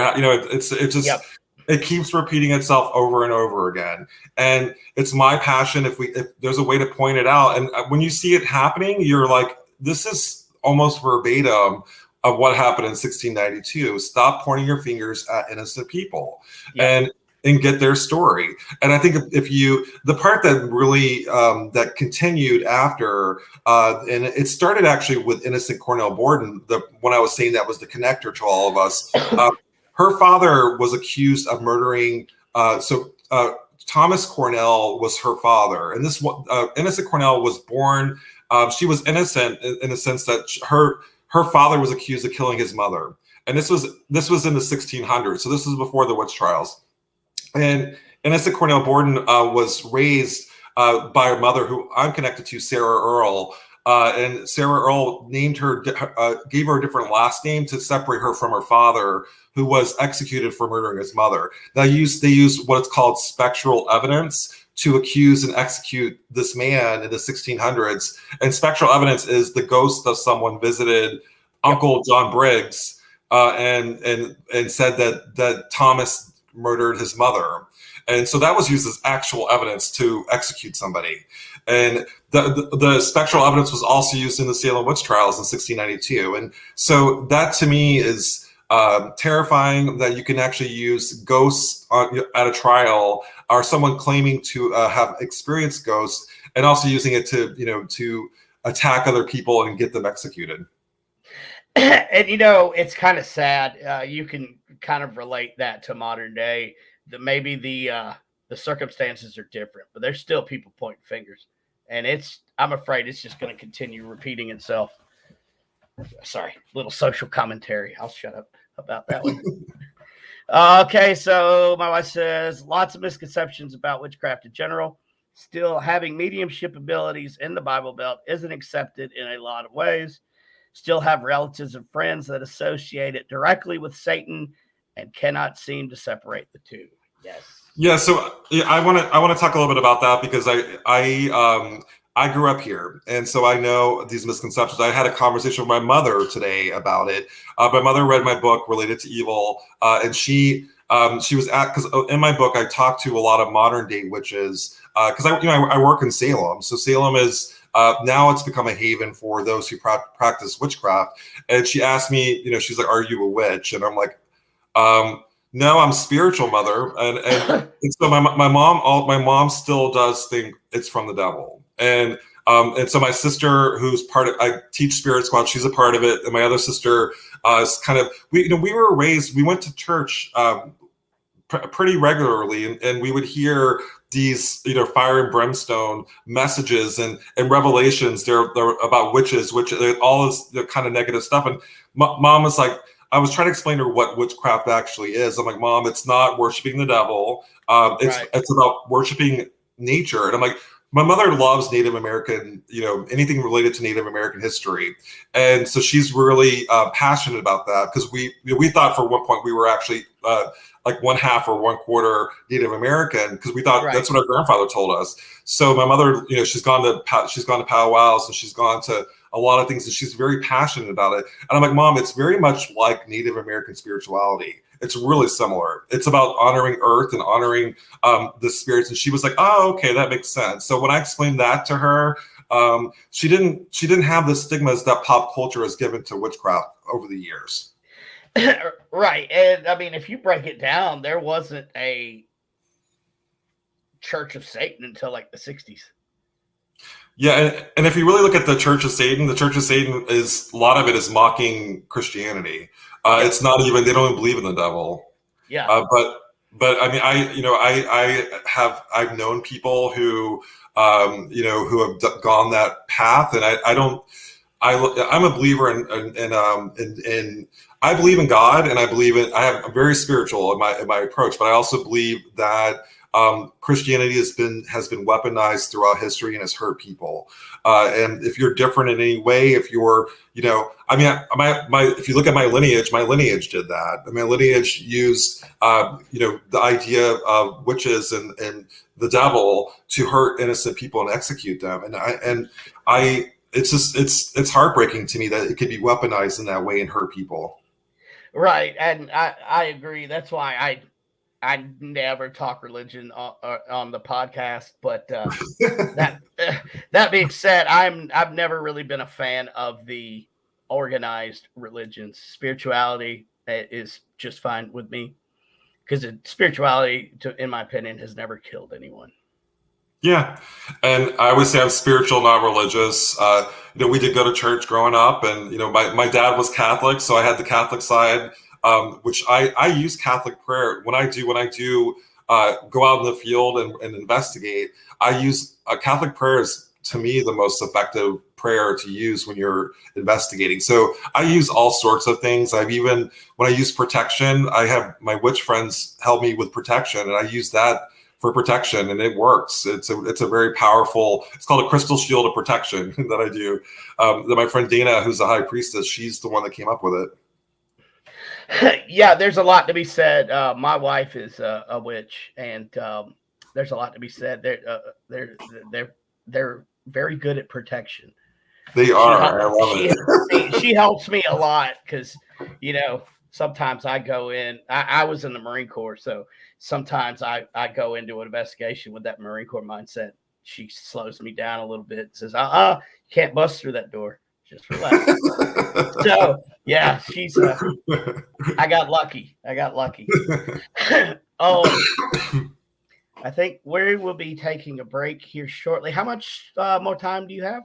It keeps repeating itself over and over again, and it's my passion. If there's a way to point it out, and when you see it happening, you're like, this is almost verbatim of what happened in 1692. Stop pointing your fingers at innocent people, and get their story. And I think the part that really that continued after, and it started actually with innocent Cornell Borden, when I was saying that was the connector to all of us. Her father was accused of murdering. Thomas Cornell was her father, and this innocent Cornell was born. She was innocent in the sense that her father was accused of killing his mother, and this was in the 1600s. So this was before the witch trials. And innocent Cornell Borden was raised by her mother, who I'm connected to, Sarah Earle. And Sarah Earle gave her a different last name to separate her from her father, who was executed for murdering his mother. They used what's called spectral evidence to accuse and execute this man in the 1600s. And spectral evidence is the ghost of someone visited Uncle John Briggs and said that Thomas murdered his mother, and so that was used as actual evidence to execute somebody. And the spectral evidence was also used in the Salem witch trials in 1692. And so that to me is terrifying, that you can actually use ghosts at a trial, or someone claiming to have experienced ghosts, and also using it to attack other people and get them executed. And it's kind of sad. You can kind of relate that to modern day. That maybe the circumstances are different, but there's still people pointing fingers, and I'm afraid it's just going to continue repeating itself. Sorry, little social commentary. I'll shut up about that one. Okay, so my wife says lots of misconceptions about witchcraft in general. Still, having mediumship abilities in the Bible Belt isn't accepted in a lot of ways. Still have relatives and friends that associate it directly with Satan and cannot seem to separate the two. Yes. Yeah. So I want to talk a little bit about that, because I grew up here, and so I know these misconceptions. I had a conversation with my mother today about it. My mother read my book related to evil, and she was because in my book I talked to a lot of modern day witches, because I work in Salem, so Salem is. Now it's become a haven for those who practice witchcraft. And she asked me, she's like, "Are you a witch?" And I'm like, "No, I'm spiritual, mother." And so my mom still does think it's from the devil. And so my sister, who's I teach Spirit Squad, she's a part of it. And my other sister is kind of, we went to church pretty regularly, and we would hear these fire and brimstone messages and revelations they're about witches, all this kind of negative stuff. And mom was like, I was trying to explain to her what witchcraft actually is. I'm like, Mom, it's not worshiping the devil. It's about worshiping nature. And I'm like, my mother loves Native American, anything related to Native American history, and so she's really passionate about that, because we thought for one point we were actually like one half or one quarter Native American, because we thought that's what our grandfather told us. So my mother, she's gone to powwows, and she's gone to a lot of things, and she's very passionate about it. And I'm like, Mom, it's very much like Native American spirituality. It's really similar. It's about honoring earth and honoring the spirits. And she was like, oh, okay, that makes sense. So when I explained that to her, she didn't have the stigmas that pop culture has given to witchcraft over the years. Right. And I mean, if you break it down, there wasn't a Church of Satan until like the 60s. Yeah, and if you really look at the Church of Satan is, a lot of it is mocking Christianity. It's not even, they don't even believe in the devil. Yeah. But I mean, I've known people who who have gone that path, and I'm a believer in I believe in God, and I'm very spiritual in my approach, but I also believe that Christianity has been weaponized throughout history and has hurt people. And if you're different in any way, if you're, if you look at my lineage did that. My lineage used, the idea of witches and the devil to hurt innocent people and execute them. It's heartbreaking to me that it could be weaponized in that way and hurt people. Right. And I agree. That's why I never talk religion on the podcast, but that being said, I've never really been a fan of the organized religions. Spirituality is just fine with me, because spirituality, in my opinion, has never killed anyone. Yeah, and I always say I'm spiritual, not religious. We did go to church growing up, and my dad was Catholic, so I had the Catholic side. Which I use Catholic prayer when I do go out in the field and investigate. I use Catholic prayer is, to me, the most effective prayer to use when you're investigating. So I use all sorts of things. When I use protection, I have my witch friends help me with protection, and I use that for protection, and it works. It's a very powerful, it's called a crystal shield of protection that I do. That my friend Dana, who's a high priestess, she's the one that came up with it. Yeah, there's a lot to be said. My wife is a witch, and there's a lot to be said. They're very good at protection. They are. I love it. She helps me a lot, because sometimes I go in. I was in the Marine Corps, so sometimes I go into an investigation with that Marine Corps mindset. She slows me down a little bit and says, you can't bust through that door. Just relax. So yeah, she's I got lucky. I think we will be taking a break here shortly. How much more time do you have?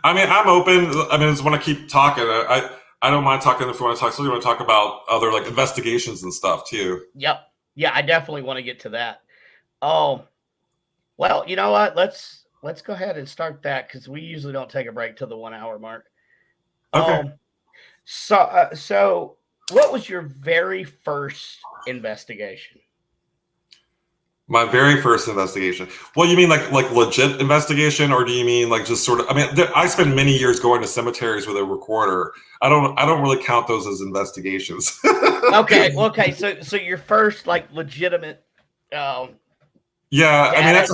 I mean, I'm open. I just want to keep talking. I don't mind talking if you want to talk. So you want to talk about other like investigations and stuff too. Yep. Yeah, I definitely want to get to that. Oh, well, you know what? Let's go ahead and start that, because we usually don't take a break till the 1 hour mark. Okay. So what was your very first investigation? My very first investigation. Well, you mean like legit investigation, or do you mean like just sort of? I mean, I spent many years going to cemeteries with a recorder. I don't really count those as investigations. Okay. So your first like legitimate. Yeah, I mean that's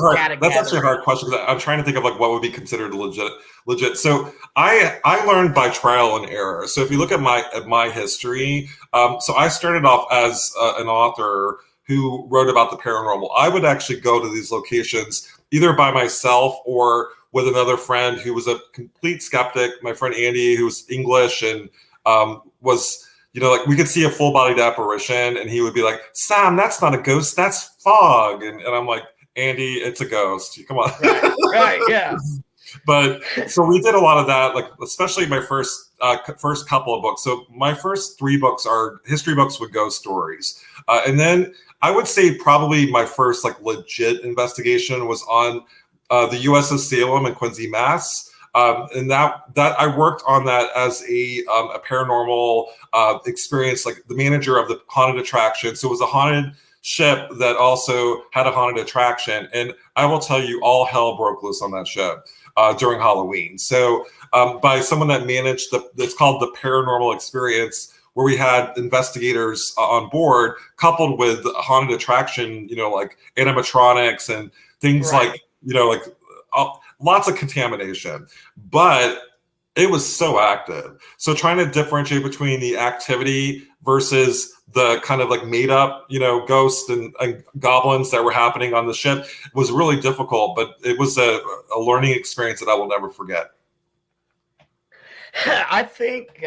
actually a hard question, because I'm trying to think of like what would be considered legit. So I learned by trial and error. So if you look at my history, so I started off as an author who wrote about the paranormal. I would actually go to these locations either by myself or with another friend who was a complete skeptic. My friend Andy, who was English and was, like we could see a full-bodied apparition, and he would be like, "Sam, that's not a ghost, that's fog." And I'm like, "Andy, it's a ghost. Come on." Right, yeah. But so we did a lot of that, like especially my first couple of books. So my first 3 books are history books with ghost stories, and then I would say probably my first like legit investigation was on the USS Salem in Quincy, Mass. And that I worked on that as a paranormal experience, like the manager of the haunted attraction. So it was a haunted ship that also had a haunted attraction. And I will tell you, all hell broke loose on that ship during Halloween. So by someone that managed it's called the Paranormal Experience, where we had investigators on board, coupled with haunted attraction, like animatronics and things Right. like, lots of contamination. But it was so active. So trying to differentiate between the activity versus the kind of like made up, ghosts and goblins that were happening on the ship was really difficult, but it was a learning experience that I will never forget. I think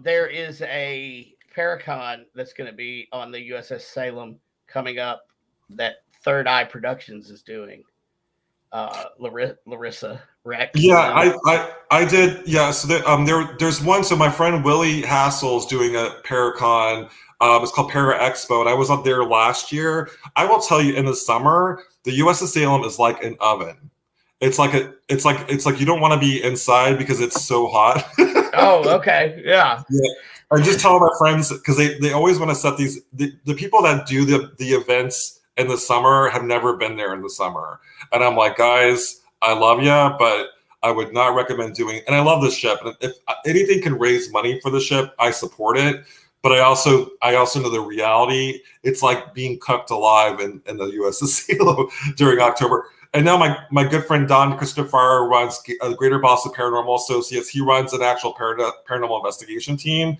there is a Paracon that's going to be on the USS Salem coming up that Third Eye Productions is doing. Larissa Rex. Yeah, I did. Yeah, so there's one. So my friend Willie Hassel's doing a Paracon. It's called Para Expo, and I was up there last year. I will tell you, in the summer, the USS Salem is like an oven. It's like you don't want to be inside because it's so hot. Oh, okay, yeah. Yeah, I just tell my friends, because they always want to set these. The people that do the events in the summer have never been there in the summer, and I'm like, guys, I love you, but I would not recommend doing. And I love the ship, and if anything can raise money for the ship, I support it. But I also know the reality. It's like being cooked alive in the USS Salem during October. And now my good friend Don Christopher runs the Greater Boston Paranormal Associates. He runs an actual paranormal investigation team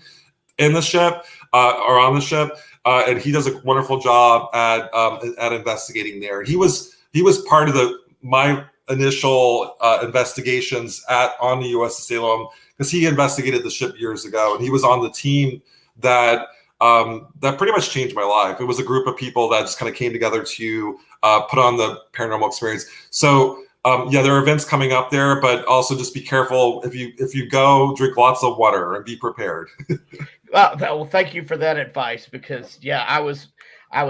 in the ship or on the ship, and he does a wonderful job at investigating there. And he was part of my initial investigations on the USS Salem, because he investigated the ship years ago, and he was on the team that pretty much changed my life. It was a group of people that just kind of came together to put on the paranormal experience. So there are events coming up there, but also just be careful. If you go, drink lots of water and be prepared. Well, thank you for that advice, because I was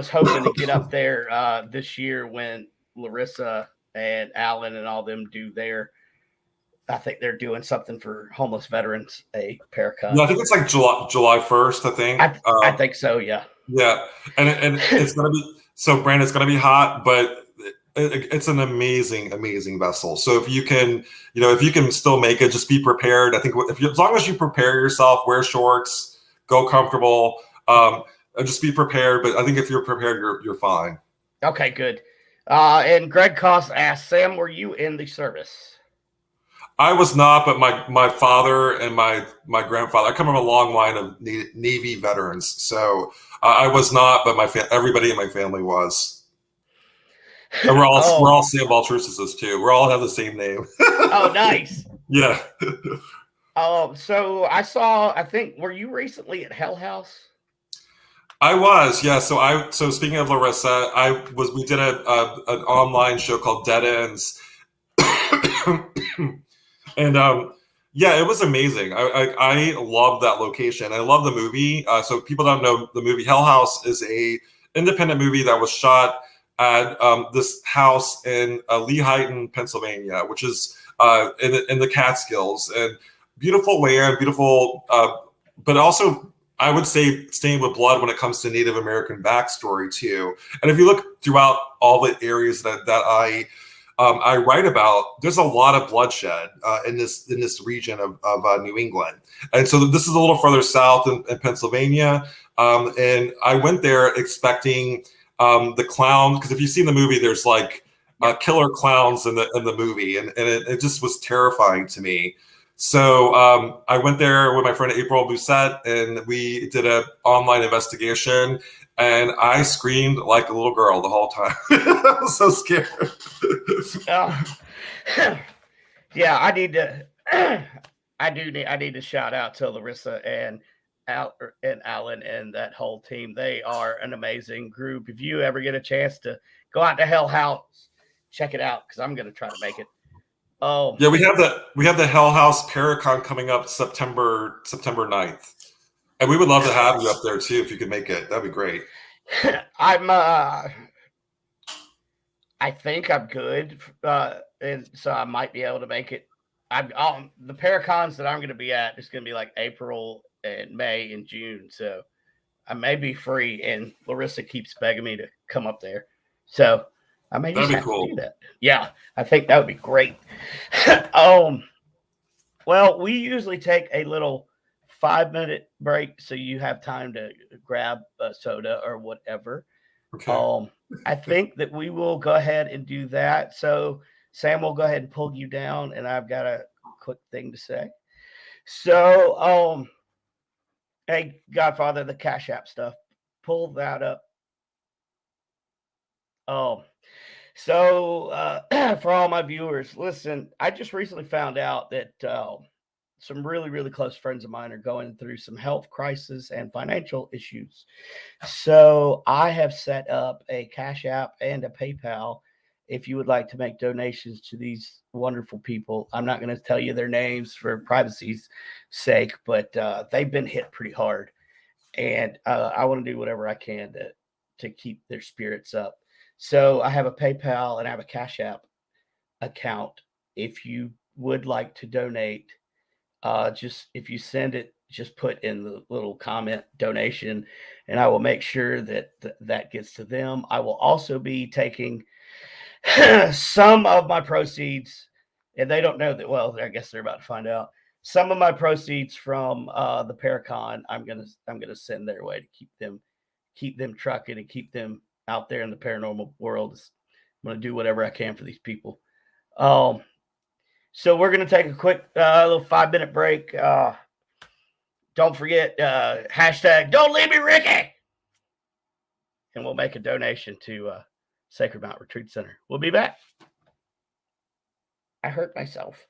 hoping to get up there this year when Larissa and Alan and all them do their. I think they're doing something for homeless veterans, a Paracon. Yeah, I think it's like July 1st, I think. I think so, yeah. Yeah, and it's gonna be so, Brandon. It's gonna be hot, but it's an amazing vessel. So if you can still make it, just be prepared. I think as long as you prepare yourself, wear shorts, go comfortable, and just be prepared. But I think if you're prepared, you're fine. Okay, good. And Greg Koss asked, Sam, were you in the service? I was not, but my father and my grandfather. I come from a long line of Navy veterans, so I was not, but everybody in my family was. And we're all Sam Baltrusis too. We all have the same name. Oh, nice. Yeah. So I think, were you recently at Hell House? I was, yeah. So speaking of Larissa, we did an online show called Dead Ends. And it was amazing. I love that location. I love the movie. So people don't know the movie. Hell House is a independent movie that was shot at this house in Lehighton, Pennsylvania, which is in the Catskills, and beautiful land, beautiful, but also I would say stained with blood when it comes to Native American backstory too. And if you look throughout all the areas that I write about, there's a lot of bloodshed in this region of New England. And so this is a little further south in Pennsylvania. And I went there expecting the clown, because if you've seen the movie, there's like killer clowns in the movie, and it just was terrifying to me. So I went there with my friend April Doucette, and we did an online investigation. And I screamed like a little girl the whole time. I was so scared. Yeah, I need to. I need to shout out to Larissa and Alan and that whole team. They are an amazing group. If you ever get a chance to go out to Hell House, check it out, because I'm going to try to make it. Oh yeah, we have the Hell House Paracon coming up September 9th. And we would love to have you up there too if you could make it. That'd be great. I think I'm good, and so I might be able to make it. The Paracons that I'm going to be at is going to be like April and May and June, so I may be free, and Larissa keeps begging me to come up there. So I may just have to do that. Yeah, I think that would be great. Well, we usually take a little 5-minute break so you have time to grab a soda or whatever. Okay. I think that we will go ahead and do that. So Sam will go ahead and pull you down, and I've got a quick thing to say. So, hey, Godfather, the Cash App stuff, pull that up. So for all my viewers, listen, I just recently found out that some really, really close friends of mine are going through some health crisis and financial issues. So I have set up a Cash App and a PayPal if you would like to make donations to these wonderful people. I'm not going to tell you their names for privacy's sake, but they've been hit pretty hard. And I want to do whatever I can to keep their spirits up. So I have a PayPal and I have a Cash App account. If you would like to donate, just if you send it, just put in the little comment donation, and I will make sure that that gets to them. I will also be taking some of my proceeds, and they don't know that. Well, I guess they're about to find out. Some of my proceeds from the Paracon, I'm gonna send their way to keep them trucking and keep them out there in the paranormal world. I'm gonna do whatever I can for these people. So we're gonna take a quick little 5-minute break. Don't forget hashtag Don't Leave Me Ricky, and we'll make a donation to Sacred Mount Retreat Center. We'll be back. I hurt myself.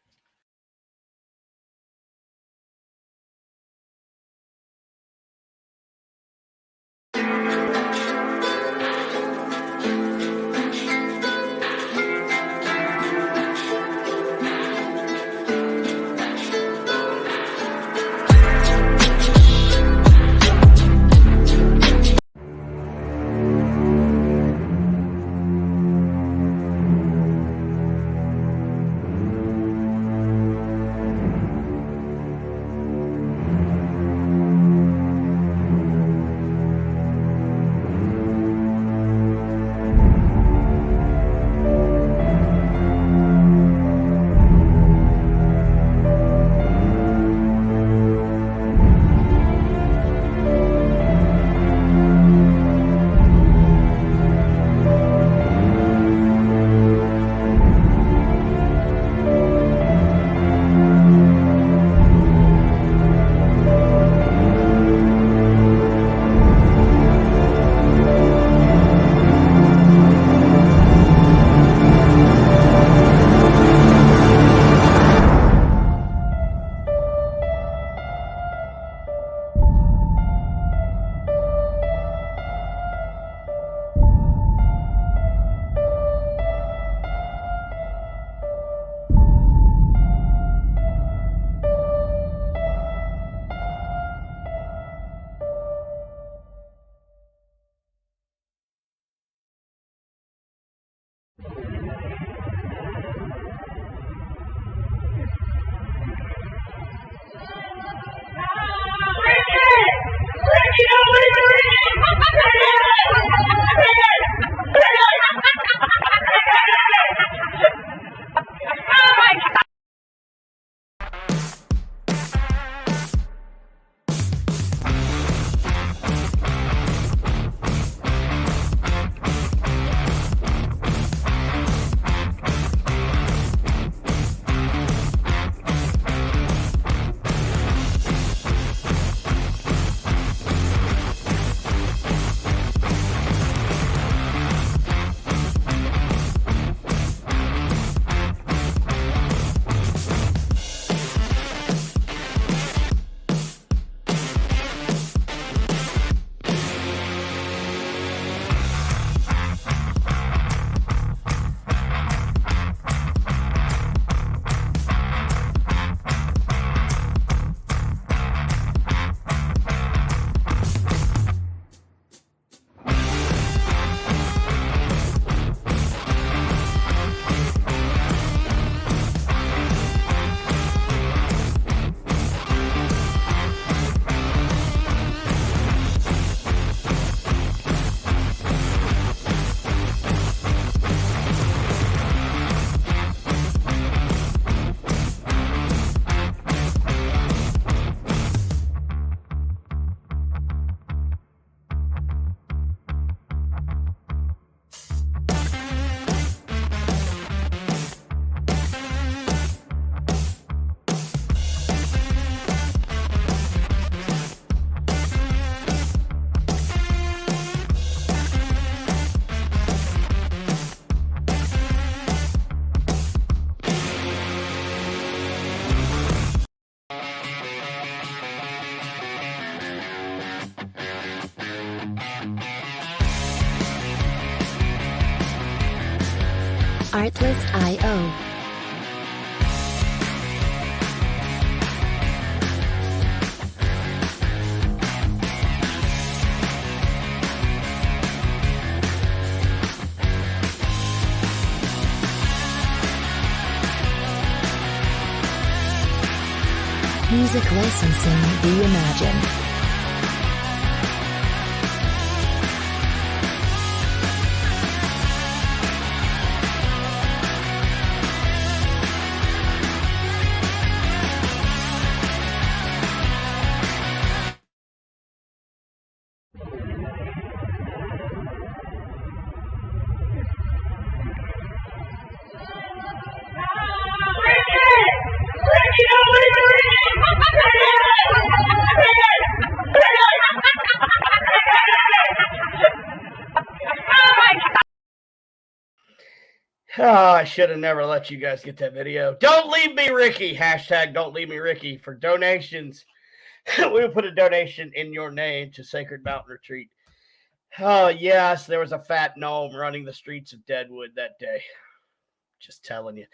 Artlist.io. Music licensing reimagined. Oh, I should have never let you guys get that video. Don't leave me, Ricky. Hashtag don't leave me, Ricky. For donations, we will put a donation in your name to Sacred Mountain Retreat. Oh, yes, there was a fat gnome running the streets of Deadwood that day. Just telling you.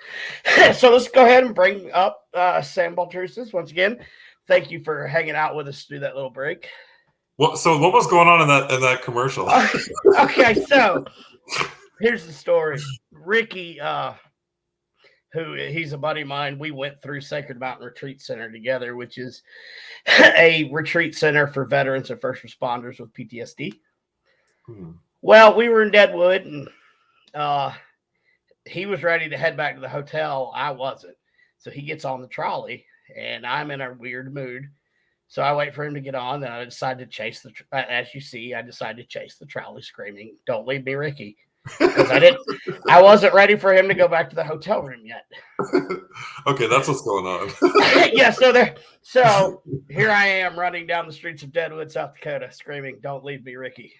So let's go ahead and bring up Sam Baltrusis once again. Thank you for hanging out with us through that little break. So what was going on in that commercial? Okay, so here's the story. Ricky, he's a buddy of mine, we went through Sacred Mountain Retreat Center together, which is a retreat center for veterans and first responders with PTSD. Well, we were in Deadwood, and he was ready to head back to the hotel. I wasn't. So he gets on the trolley, and I'm in a weird mood. So I wait for him to get on, and I decide to chase as you see, I decided to chase the trolley screaming, "Don't leave me, Ricky." Because I wasn't ready for him to go back to the hotel room yet. Okay, that's what's going on. Yeah, so here I am running down the streets of Deadwood, South Dakota, screaming, "Don't leave me, Ricky."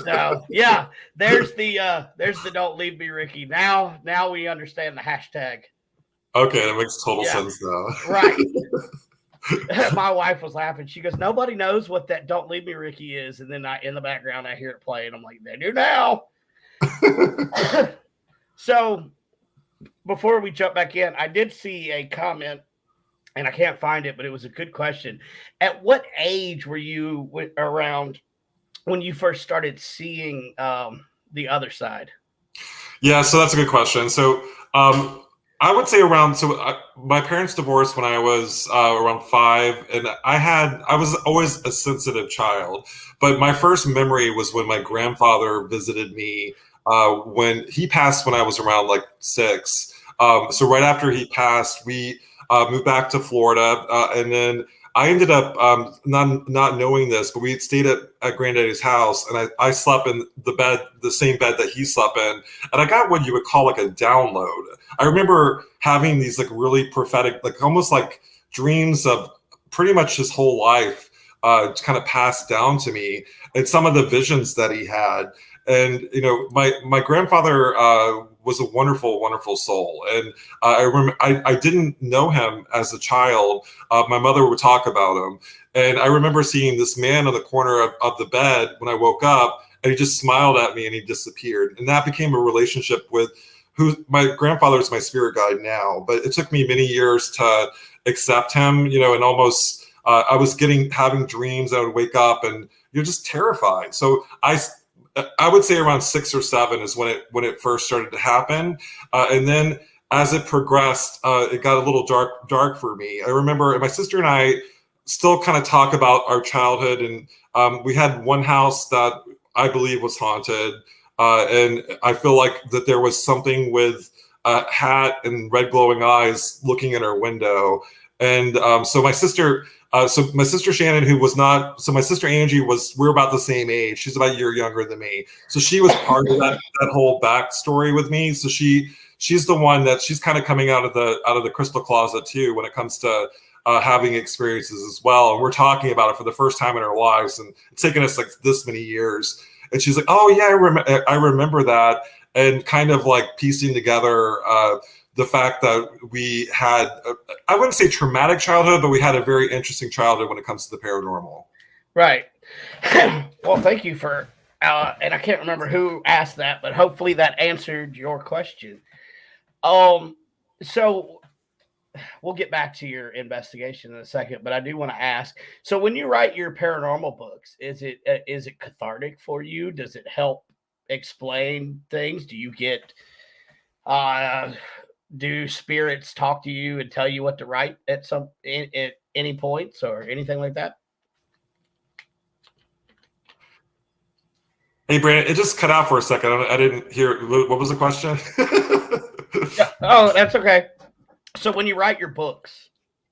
So yeah, there's the "Don't leave me, Ricky." Now we understand the hashtag. Okay, that makes total sense now. Right. My wife was laughing. She goes, "Nobody knows what that 'Don't leave me, Ricky' is." And then in the background, I hear it play, and I'm like, "They do now." So before we jump back in, I did see a comment, and I can't find it, but it was a good question. At what age were you around when you first started seeing the other side? Yeah, so that's a good question. So I would say my parents divorced when I was around 5, and I was always a sensitive child. But my first memory was when my grandfather visited me when he passed when I was around like 6. So right after he passed, we moved back to Florida, and then I ended up not knowing this, but we stayed at Granddaddy's house, and I slept in the same bed that he slept in, and I got what you would call like a download. I remember having these like really prophetic, like almost like dreams of pretty much his whole life kind of passed down to me, and some of the visions that he had. And my grandfather was a wonderful, wonderful soul. And I remember I didn't know him as a child. My mother would talk about him, and I remember seeing this man on the corner of the bed when I woke up, and he just smiled at me and he disappeared. And that became a relationship with my grandfather is my spirit guide now. But it took me many years to accept him, and almost I was having dreams. I would wake up and you're just terrified. So I would say around 6 or 7 is when it first started to happen, and then as it progressed, it got a little dark for me. I remember my sister and I still kind of talk about our childhood, and we had one house that I believe was haunted, and I feel like that there was something with a hat and red glowing eyes looking in our window, and so my sister. My sister Shannon, my sister Angie we're about the same age. She's about a year younger than me. So she was part of that whole backstory with me. So she's the one that she's kind of coming out of the crystal closet too, when it comes to having experiences as well. And we're talking about it for the first time in our lives. And it's taken us like this many years. And she's like, "Oh yeah, I remember that." And kind of like piecing together, the fact that we had, I wouldn't say traumatic childhood, but we had a very interesting childhood when it comes to the paranormal. Right. Well, thank you for And I can't remember who asked that, but hopefully that answered your question. So we'll get back to your investigation in a second, but I do want to ask. So when you write your paranormal books, is it cathartic for you? Does it help explain things? Do you get do spirits talk to you and tell you what to write at at any points or anything like that? Hey, Brandon, it just cut out for a second. I didn't hear. What was the question? Yeah. Oh, that's okay. So when you write your books,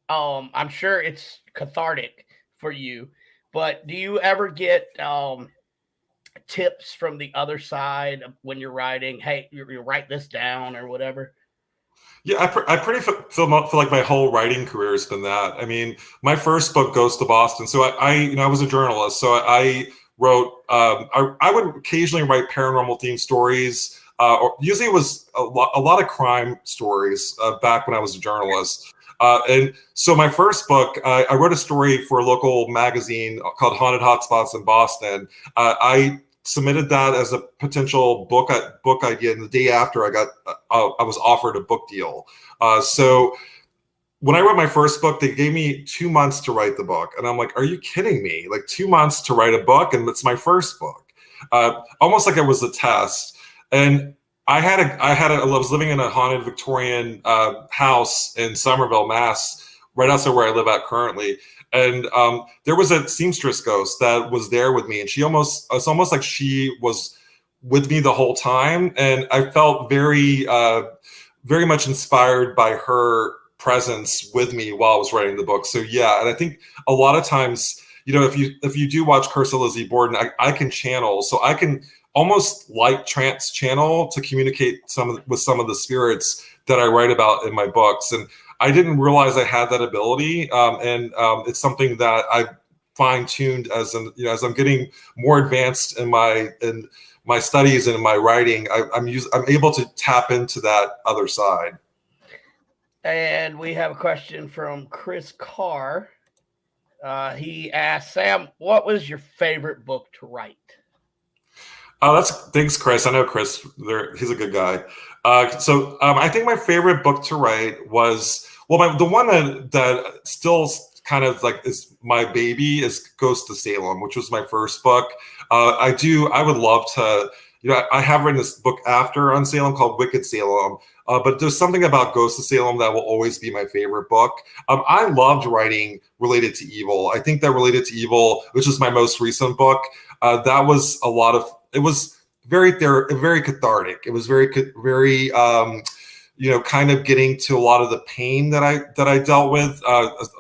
I'm sure it's cathartic for you, but do you ever get tips from the other side when you're writing? Hey, you write this down or whatever. Yeah, I pretty feel like my whole writing career has been that. I mean, my first book, Ghost of Boston. So I was a journalist, so I wrote. I would occasionally write paranormal themed stories. Or usually it was a lot of crime stories back when I was a journalist. And so my first book, I wrote a story for a local magazine called Haunted Hotspots in Boston. I submitted that as a potential book idea, and the day after I was offered a book deal. So when I wrote my first book, they gave me 2 months to write the book, and I'm like, "Are you kidding me? Like 2 months to write a book, and it's my first book." Almost like it was a test. And I was living in a haunted Victorian house in Somerville, Mass, right outside where I live at currently. And there was a seamstress ghost that was there with me, and it's almost like she was with me the whole time. And I felt very, very much inspired by her presence with me while I was writing the book. So yeah, and I think a lot of times, if you do watch Curse of Lizzie Borden, I can channel, so I can almost like trance channel to communicate with some of the spirits that I write about in my books. And I didn't realize I had that ability. And it's something that I've fine-tuned as I'm getting more advanced in my studies and in my writing. I'm able to tap into that other side. And we have a question from Chris Carr. He asked, Sam, what was your favorite book to write? Thanks, Chris. I know Chris. He's a good guy. So I think my favorite book to write was the one that still kind of like is my baby is Ghost of Salem, which was my first book. I would love to. I have written this book after on Salem called Wicked Salem, but there's something about Ghost of Salem that will always be my favorite book. I loved writing related to evil. I think that Related to Evil, which is my most recent book, that was a lot of. It was very cathartic. It was very kind of getting to a lot of the pain that I dealt with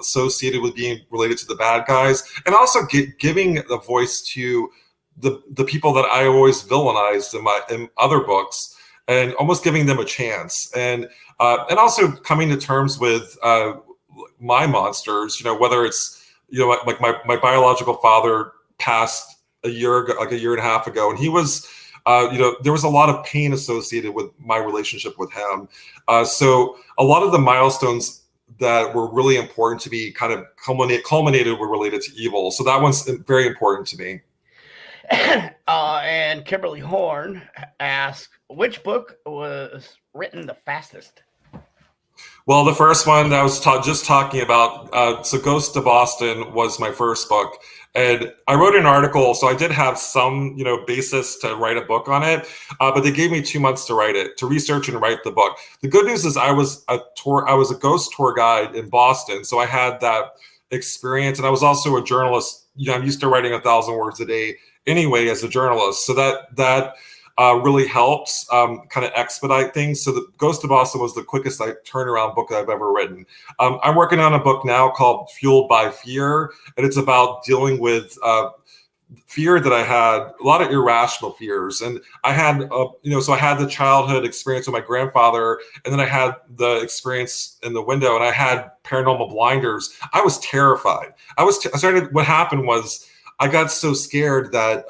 associated with being related to the bad guys, and also giving a voice to the people that I always villainized in other books, and almost giving them a chance, and also coming to terms with my monsters. Whether it's like my biological father passed a year ago, like a year and a half ago, and he was. There was a lot of pain associated with my relationship with him. So a lot of the milestones that were really important to me kind of culminated were related to evil. So that one's very important to me. And Kimberly Horn asked, which book was written the fastest? Well, the first one that I was just talking about, so Ghost of Boston was my first book. And I wrote an article, so I did have some, basis to write a book on it, but they gave me 2 months to write it, to research and write the book. The good news is I was a ghost tour guide in Boston, so I had that experience, and I was also a journalist. I'm used to writing 1,000 words a day anyway as a journalist, so that really helps kind of expedite things. So the Ghost of Boston was the quickest turnaround book that I've ever written. I'm working on a book now called Fueled by Fear, and it's about dealing with fear that I had, a lot of irrational fears. And I had, so I had the childhood experience with my grandfather, and then I had the experience in the window, and I had paranormal blinders. I was terrified. What happened was I got so scared that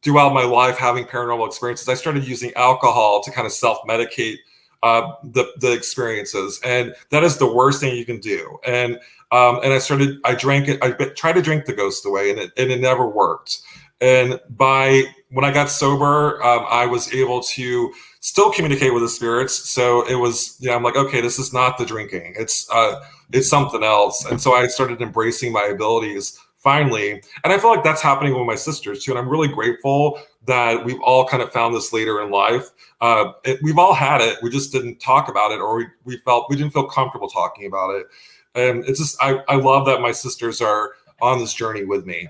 throughout my life having paranormal experiences, I started using alcohol to kind of self-medicate the experiences, and that is the worst thing you can do. And I drank it. I tried to drink the ghost away, and it never worked. And when I got sober, I was able to still communicate with the spirits. So it was, I'm like, okay, this is not the drinking. It's something else. And so I started embracing my abilities finally. And I feel like that's happening with my sisters too. And I'm really grateful that we've all kind of found this later in life. We've all had it. We just didn't talk about it, or we didn't feel comfortable talking about it. And it's just, I love that my sisters are on this journey with me.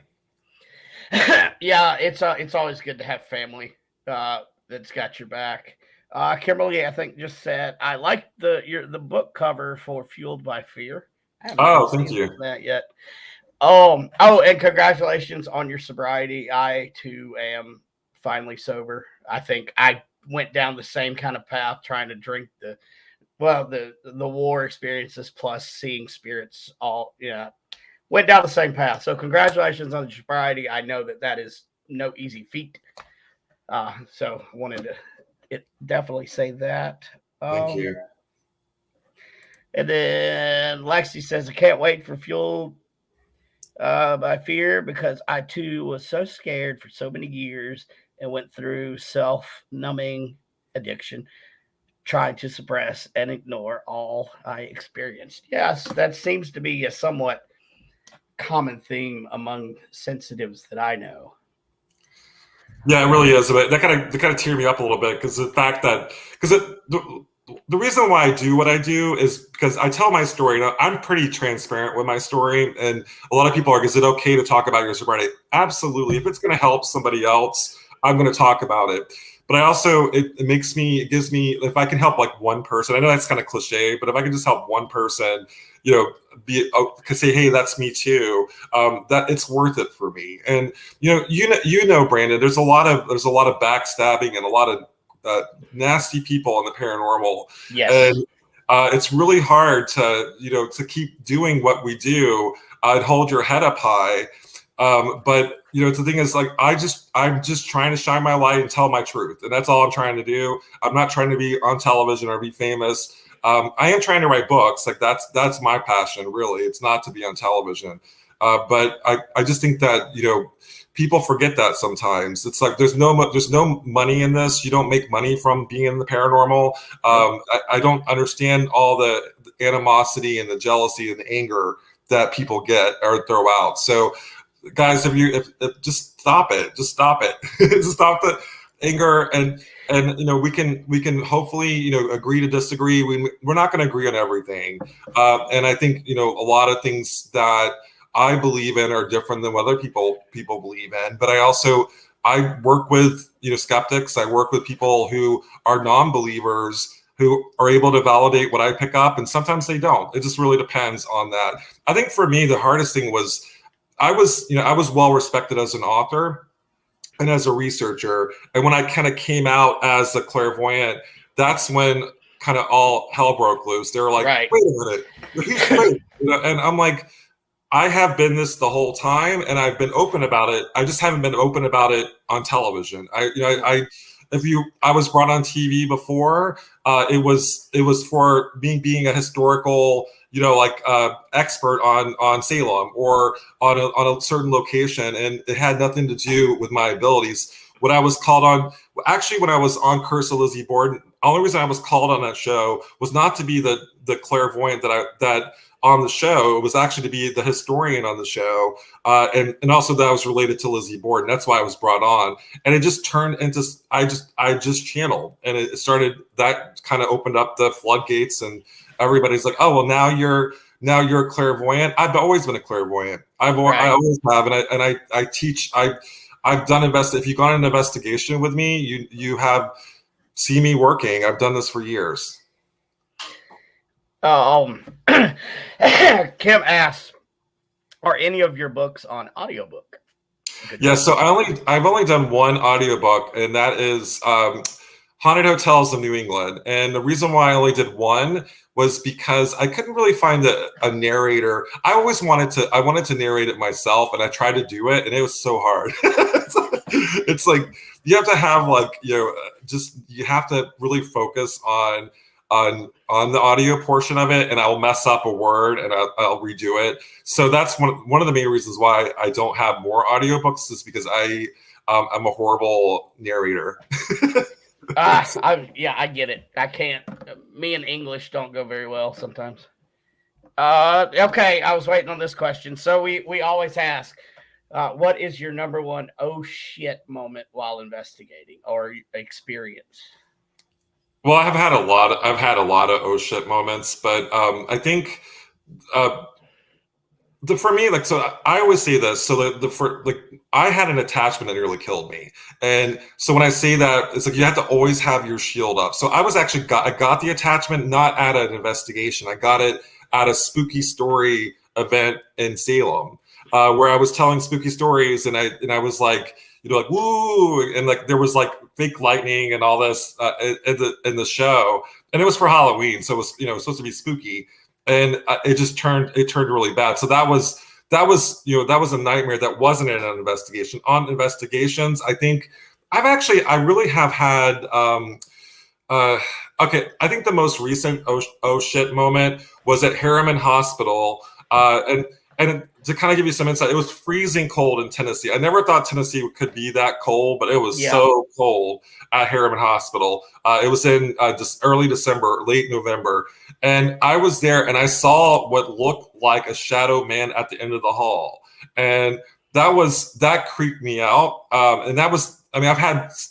Yeah, it's always good to have family that's got your back. Kimberly, I think, just said, I like the book cover for Fueled by Fear. I haven't Thank seen you. that yet. And congratulations on your sobriety. I too am finally sober. I think I went down the same kind of path, trying to drink the war experiences plus seeing spirits. Went down the same path. So congratulations on your sobriety. I know that is no easy feat. So I wanted to definitely say that. Thank you. And then Lexi says, I can't wait for Fueled by Fear, because I too was so scared for so many years and went through self-numbing addiction, trying to suppress and ignore all I experienced. Yes, that seems to be a somewhat common theme among sensitives that I know. Yeah, it really is. But that kind of teared me up a little bit, because the fact that the reason why I do what I do is because I tell my story. I'm pretty transparent with my story, and a lot of people are, is it okay to talk about your sobriety? Absolutely. If it's going to help somebody else, I'm going to talk about it. But I also, it gives me, if I can help like one person, I know that's kind of cliche, but if I can just help one person, say, hey, that's me too, that it's worth it for me. And Brandon, there's a lot of backstabbing and a lot of nasty people in the paranormal. Yes. And it's really hard to keep doing what we do and hold your head up high. But the thing is, like, I'm just trying to shine my light and tell my truth, and that's all I'm trying to do. I'm not trying to be on television or be famous. I am trying to write books. Like, that's my passion, really. It's not to be on television. But I just think that people forget that sometimes. It's like there's no money in this. You don't make money from being in the paranormal. I don't understand all the animosity and the jealousy and the anger that people get or throw out. So, guys, if just stop it. Just stop it. Just stop the anger, and we can hopefully agree to disagree. We're not going to agree on everything, and I think a lot of things that I believe in are different than what other people believe in. But I work with skeptics. I work with people who are non-believers who are able to validate what I pick up, and sometimes they don't. It just really depends on that. I think for me, the hardest thing was I was well respected as an author and as a researcher. And when I kind of came out as a clairvoyant, that's when kind of all hell broke loose. They were like, right. Wait a minute, he's fake. And I'm like, I have been this the whole time, and I've been open about it. I just haven't been open about it on television. I was brought on TV before. It was for me being a historical, expert on Salem or on a certain location, and it had nothing to do with my abilities. When I was called on, actually, when I was on Curse of Lizzie Borden, the only reason I was called on that show was not to be the clairvoyant that on the show. It was actually to be the historian on the show, and also that was related to Lizzie Borden. That's why I was brought on, and it just turned into I just channeled, and it started, that kind of opened up the floodgates, and everybody's like, oh well, now you're a clairvoyant. I've always been a clairvoyant. I always have, and I teach. I've done if you've gone an investigation with me, you have seen me working. I've done this for years. Kim asks, are any of your books on audiobook? Yeah, so I've only done one audiobook, and that is Haunted Hotels of New England. And the reason why I only did one was because I couldn't really find a narrator. I wanted to narrate it myself, and I tried to do it, and it was so hard. It's like you have to have you have to really focus on on the audio portion of it, and I'll mess up a word and I'll redo it. So that's one of the main reasons why I don't have more audiobooks, is because I'm a horrible narrator. I get it. I can't. Me and English don't go very well sometimes. Okay, I was waiting on this question. So we always ask, what is your number one oh shit moment while investigating or experience? Well, I've had a lot of oh shit moments, but I think for me, like, so I always say this. So I had an attachment that nearly killed me, and so when I say that, it's like you have to always have your shield up. So I got the attachment not at an investigation. I got it at a spooky story event in Salem, where I was telling spooky stories, and I was like, like woo, and like there was like fake lightning and all this in the show, and it was for Halloween, so it was it was supposed to be spooky. And it turned really bad. So that was a nightmare that wasn't in an investigation. On investigations, I think I really have had okay. I think the most recent oh shit moment was at Harriman Hospital, and to kind of give you some insight, it was freezing cold in Tennessee. I never thought Tennessee could be that cold, but it was so cold at Harriman Hospital. It was in early December, late November. And I was there and I saw what looked like a shadow man at the end of the hall. And that creeped me out. And that was, I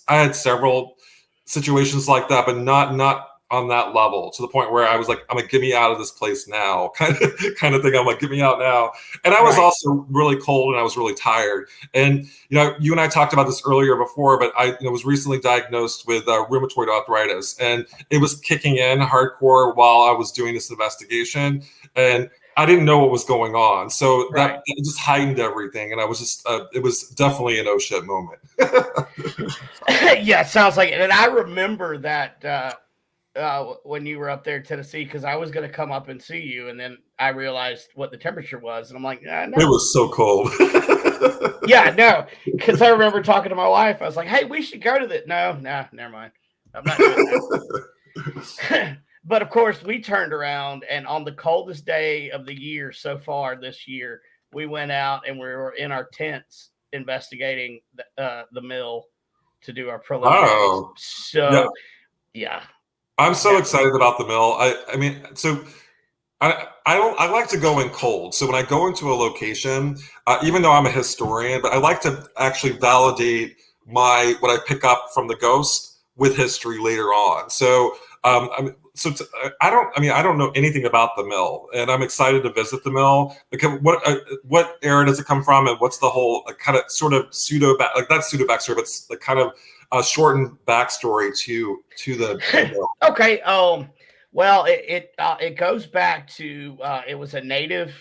had several situations like that, but not on that level, to the point where I was like, I'm like, get me out of this place now, kind of thing. I'm like, get me out now. And I was also really cold and I was really tired. And, you and I talked about this earlier before, but I was recently diagnosed with rheumatoid arthritis, and it was kicking in hardcore while I was doing this investigation. And I didn't know what was going on. So that just heightened everything. And I was just, it was definitely an oh shit moment. Yeah, it sounds like it. And I remember that, when you were up there in Tennessee, because I was going to come up and see you, and then I realized what the temperature was, and I'm like, no. It was so cold. Yeah, no, because I remember talking to my wife. I was like, hey, we should go to that. No, never mind. I'm not doing that. But of course, we turned around, and on the coldest day of the year so far this year, we went out and we were in our tents investigating the mill to do our preliminaries. Oh, so yeah. I'm so excited about the mill. I mean, so I like to go in cold. So when I go into a location, even though I'm a historian, but I like to actually validate what I pick up from the ghost with history later on. So I don't know anything about the mill, and I'm excited to visit the mill. Because what era does it come from, and what's the whole kind of sort of pseudo backstory, but it's the kind of a shortened backstory to the mill. Okay. Well, it goes back to it was a native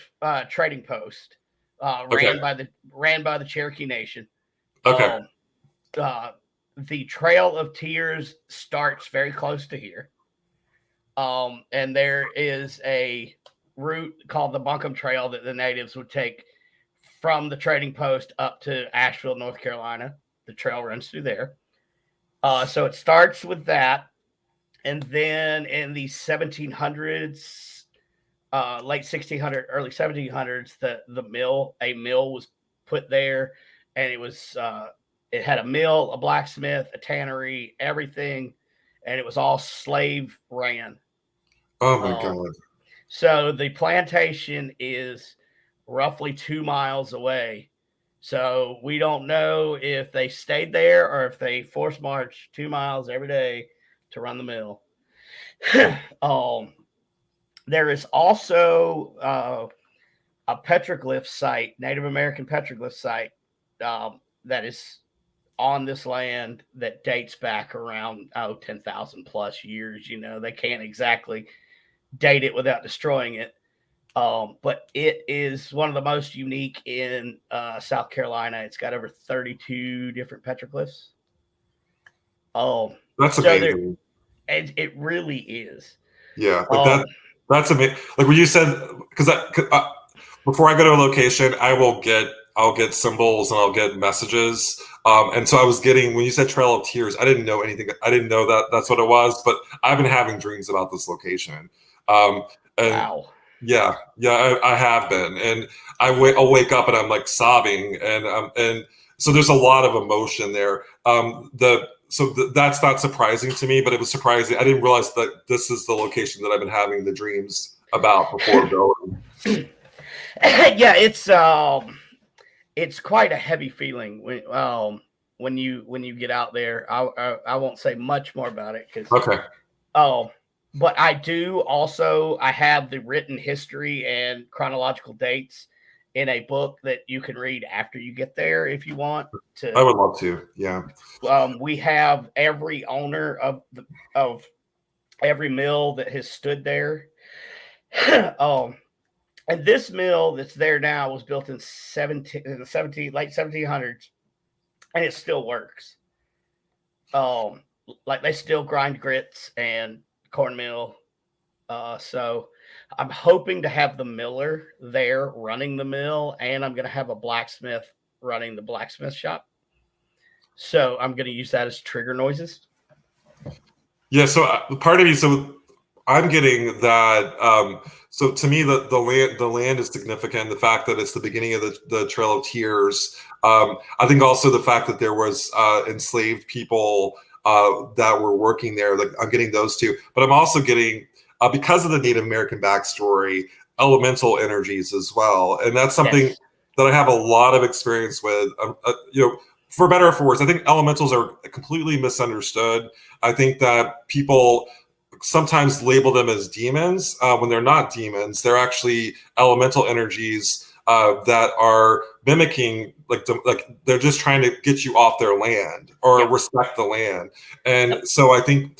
trading post ran by the Cherokee Nation. Okay. The Trail of Tears starts very close to here. And there is a route called the Buncombe Trail that the natives would take from the trading post up to Asheville, North Carolina. The trail runs through there. So it starts with that. And then in the 1700s, late 1600s, early 1700s, a mill was put there, and it had a mill, a blacksmith, a tannery, everything, and it was all slave ran. Oh my God. So the plantation is roughly 2 miles away. So we don't know if they stayed there or if they forced marched 2 miles every day to run the mill. There is also a petroglyph site, Native American petroglyph site, that is on this land that dates back around 10,000 plus years. They can't exactly date it without destroying it. But it is one of the most unique in South Carolina. It's got over 32 different petroglyphs. That's amazing. It really is. Yeah, that's amazing. Like when you said, because before I go to a location, I will get I'll get symbols and I'll get messages. And so I was getting, when you said Trail of Tears, I didn't know anything. I didn't know that that's what it was, but I've been having dreams about this location. And Wow. yeah, I have been, and I'll wake up and I'm like sobbing, and so there's a lot of emotion there. That's not surprising to me, but it was surprising. I didn't realize that this is the location that I've been having the dreams about before going. Yeah, it's quite a heavy feeling when you get out there. I won't say much more about it because Okay. But I do also, I have the written history and chronological dates in a book that you can read after you get there if you want to. I would love to. Yeah. We have every owner of every mill that has stood there. And this mill that's there now was built in late 1700s, and it still works. Like they still grind grits and cornmeal. So I'm hoping to have the miller there running the mill, and I'm going to have a blacksmith running the blacksmith shop. So I'm going to use that as trigger noises. Yeah. So part of me, so I'm getting that. So to me, the land is significant. The fact that it's the beginning of the Trail of Tears. I think also the fact that there was enslaved people that were working there. Like I'm getting those two, but I'm also getting because of the Native American backstory, elemental energies as well, and that's something that I have a lot of experience with. For better or for worse, I think elementals are completely misunderstood. I think that people sometimes label them as demons when they're not demons. They're actually elemental energies that are mimicking, like they're just trying to get you off their land or respect the land. And so I think,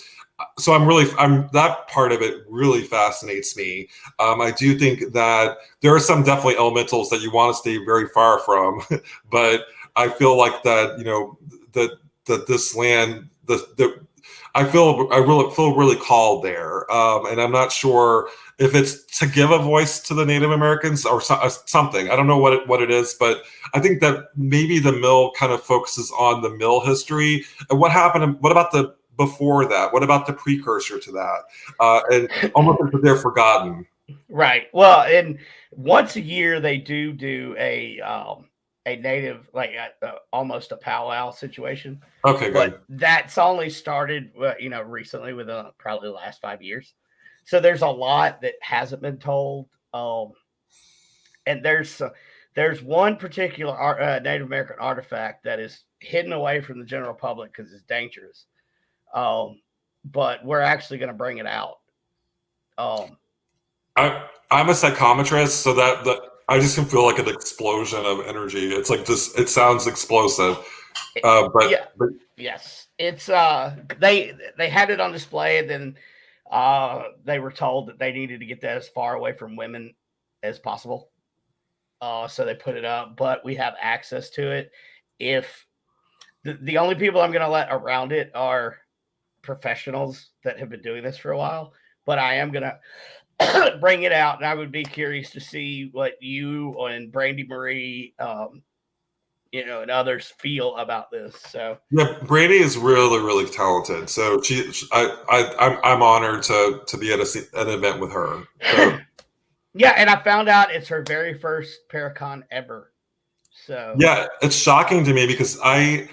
that part of it really fascinates me. I do think that there are some definitely elementals that you want to stay very far from, but I feel like that, that this land, I really feel really called there, and I'm not sure if it's to give a voice to the Native Americans or something. I don't know what it is, but I think that maybe the mill kind of focuses on the mill history and what happened. What about the before that? What about the precursor to that? And almost as if they're forgotten. Right. Well, and once a year they do a native, like almost a powwow situation. Okay, good. But that's only started, recently within probably the last 5 years. So there's a lot that hasn't been told. And there's one particular Native American artifact that is hidden away from the general public because it's dangerous. But we're actually going to bring it out. I'm a psychometrist, so that I just can feel like an explosion of energy. It's like it sounds explosive. But yes, it's they had it on display, and then they were told that they needed to get that as far away from women as possible. So they put it up, but we have access to it. If the only people I'm going to let around it are professionals that have been doing this for a while, but I am going to bring it out, and I would be curious to see what you and Brandy Marie, and others feel about this. So yeah, Brandy is really, really talented. So I'm honored to be at an event with her. So. Yeah, and I found out it's her very first Paracon ever. So yeah, it's shocking to me because I've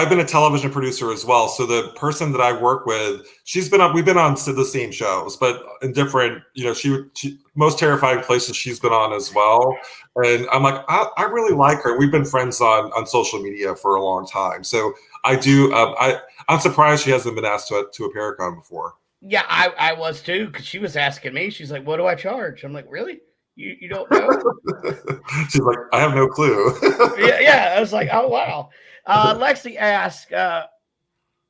been a television producer as well. So the person that I work with, we've been on the same shows, but in different, she most terrifying places she's been on as well. And I'm like, I really like her. We've been friends on social media for a long time. So I do, I'm surprised she hasn't been asked to a Paracon before. Yeah, I was too, because she was asking me. She's like, what do I charge? I'm like, really? You don't know? She's like, I have no clue. yeah. I was like, oh, wow. Lexi asked,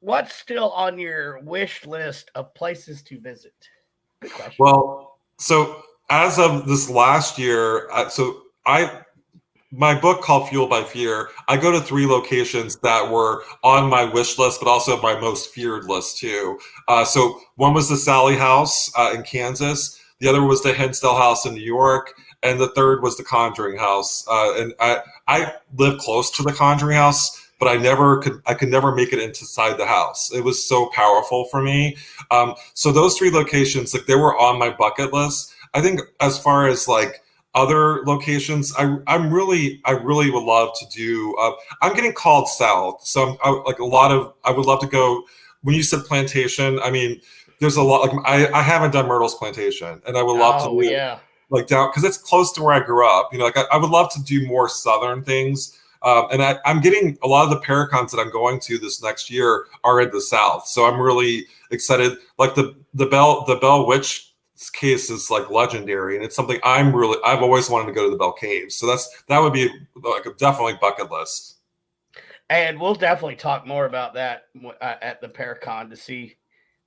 what's still on your wish list of places to visit? Good question. Well, so as of this last year, my book called Fueled by Fear, I go to 3 locations that were on my wish list, but also my most feared list too. So one was the Sally House in Kansas. The other was the Hinsdale House in New York. and the third was the Conjuring House. And I live close to the Conjuring House, but I could never make it inside the house. It was so powerful for me. So those 3 locations, like, they were on my bucket list. I think as far as like other locations, I really would love to do. I'm getting called south, so I would love to go. When you said plantation, I mean, there's a lot. Like, I haven't done Myrtle's Plantation, and I would love to do yeah. like down, because it's close to where I grew up. You know, like I would love to do more southern things. And I'm getting a lot of the Paracons that I'm going to this next year are in the South, so I'm really excited. Like the Bell Witch case is like legendary, and it's something I've always wanted to go to the Bell Caves. So that would be like a definitely bucket list. And we'll definitely talk more about that at the Paracon to see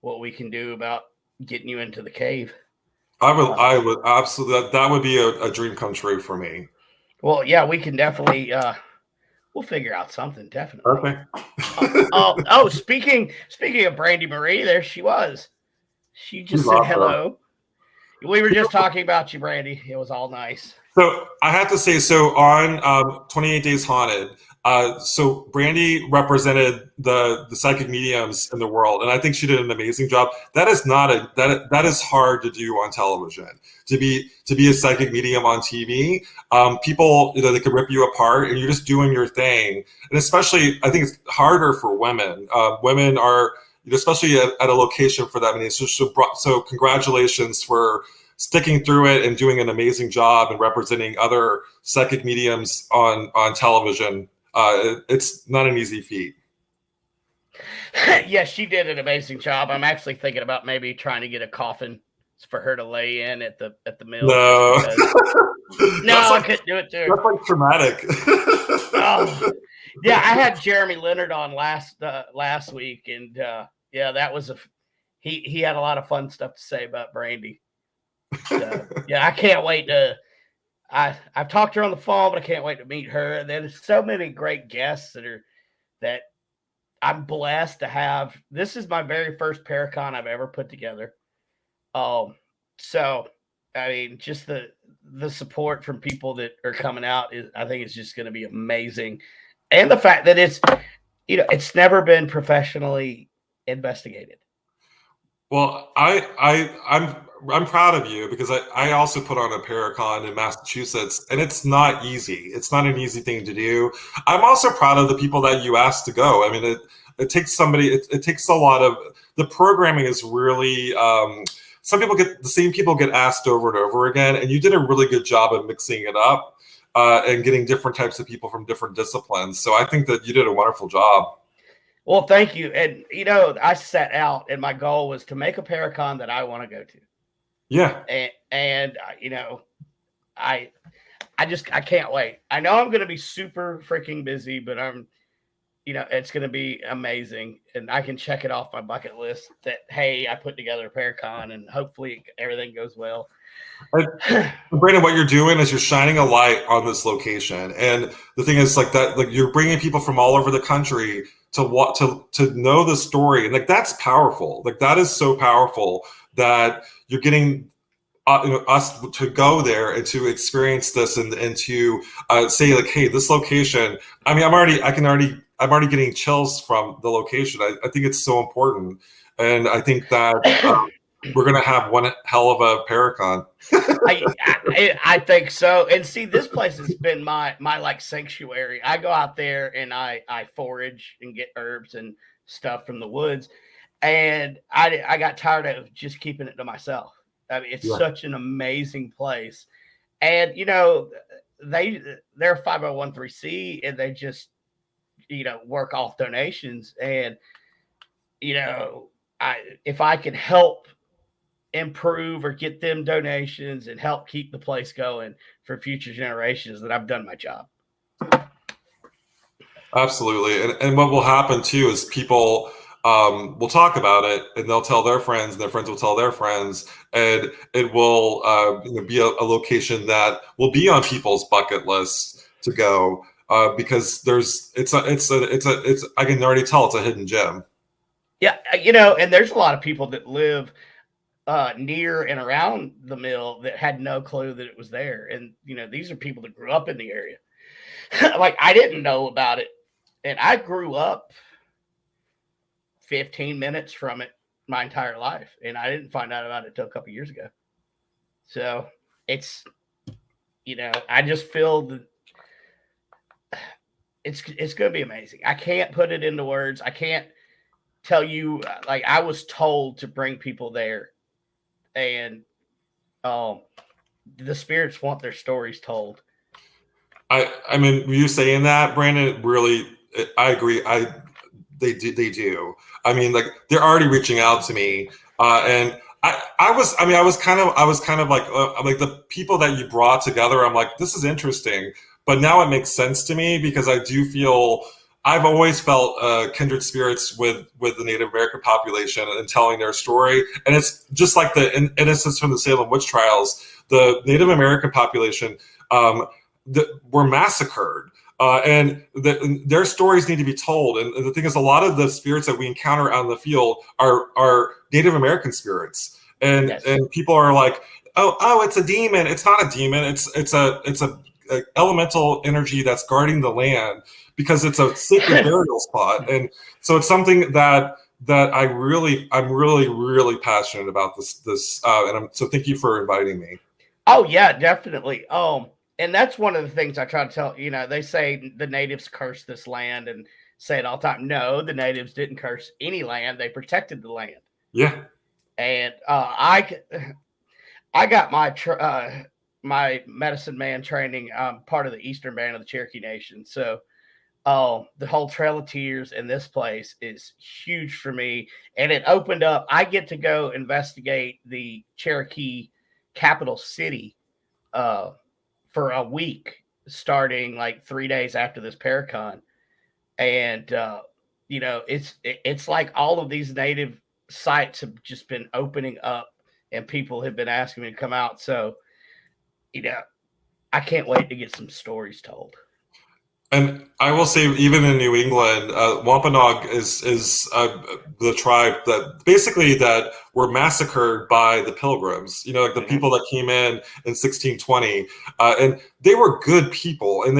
what we can do about getting you into the cave. I would absolutely. That would be a dream come true for me. Well, yeah, we can definitely. We'll figure out something, definitely. Okay. Speaking of Brandy Marie, there she was. She just She's said awesome. hello. We were just talking about you, Brandy. It was all nice. So I have to say, so on 28 Days Haunted, so Brandy represented the psychic mediums in the world, and I think she did an amazing job. That is that is hard to do on television. To be a psychic medium on TV, people, you know, they could rip you apart, and you're just doing your thing. And especially, I think it's harder for women. Women are, you know, especially at a location for that many. So congratulations for sticking through it and doing an amazing job and representing other psychic mediums on television. It's not an easy feat. Yes, she did an amazing job. I'm actually thinking about maybe trying to get a coffin for her to lay in at the mill. No, I couldn't do it too. That's like traumatic. Yeah, I had Jeremy Leonard on last week, and yeah, that was he had a lot of fun stuff to say about Brandy. Yeah, I can't wait to. I've talked to her on the phone, but I can't wait to meet her. And there's so many great guests that I'm blessed to have. This is my very first Paracon I've ever put together. So I mean, just the support from people that are coming out I think it's just going to be amazing, and the fact that it's never been professionally investigated. Well, I'm proud of you, because I also put on a Paracon in Massachusetts, and it's not easy. It's not an easy thing to do. I'm also proud of the people that you asked to go. I mean, it takes somebody. It takes a lot of the programming is really. The same people get asked over and over again, and you did a really good job of mixing it up and getting different types of people from different disciplines. So I think that you did a wonderful job. Well, thank you. And, I set out, and my goal was to make a Paracon that I want to go to. Yeah. And I can't wait. I know I'm going to be super freaking busy, but it's going to be amazing. And I can check it off my bucket list that, hey, I put together a Paracon, and hopefully everything goes well. Brandon, what you're doing is you're shining a light on this location. And the thing is, like, that, like, you're bringing people from all over the country to know the story, and like, that's powerful. Like, that is so powerful that you're getting us to go there and to experience this, and to say, like, hey, this location. I mean, I'm already getting chills from the location. I think it's so important, and I think that we're gonna have one hell of a Paracon. I think so. And see, this place has been my like sanctuary. I go out there and I forage and get herbs and stuff from the woods, and I got tired of just keeping it to myself. I mean, it's such an amazing place, and they're 501(c), and they just work off donations, and if I can help improve or get them donations and help keep the place going for future generations, that I've done my job. Absolutely. And what will happen too is people will talk about it, and they'll tell their friends, and their friends will tell their friends, and it will be a location that will be on people's bucket lists to go, because I can already tell it's a hidden gem. Yeah. And there's a lot of people that live near and around the mill that had no clue that it was there. And, these are people that grew up in the area. Like, I didn't know about it. And I grew up 15 minutes from it my entire life. And I didn't find out about it until a couple years ago. So it's, I just feel that it's going to be amazing. I can't put it into words. I can't tell you, like, I was told to bring people there. And the spirits want their stories told. I mean, you saying that, Brandon, really, I agree. They do. I mean, like, they're already reaching out to me, and I was kind of like the people that you brought together. I'm like, this is interesting, but now it makes sense to me because I do feel I've always felt kindred spirits with the Native American population and telling their story, and it's just like the innocence from the Salem witch trials. The Native American population were massacred. And their stories need to be told. And the thing is, a lot of the spirits that we encounter out in the field are Native American spirits. And Yes. And people are like, oh, it's a demon. It's not a demon. It's a elemental energy that's guarding the land because it's a sacred burial spot. And so it's something that I'm really passionate about this. So thank you for inviting me. Oh yeah, definitely. And that's one of the things I try to tell, they say the natives cursed this land and say it all the time. No, the natives didn't curse any land. They protected the land. Yeah. And I got my medicine man training. I'm part of the Eastern Band of the Cherokee Nation. So the whole Trail of Tears in this place is huge for me. And it opened up. I get to go investigate the Cherokee capital city for a week, starting like 3 days after this Paracon. And, it's like all of these native sites have just been opening up and people have been asking me to come out. So, I can't wait to get some stories told. And I will say, even in New England, Wampanoag is the tribe that were massacred by the Pilgrims. Like the people that came in 1620, and they were good people, and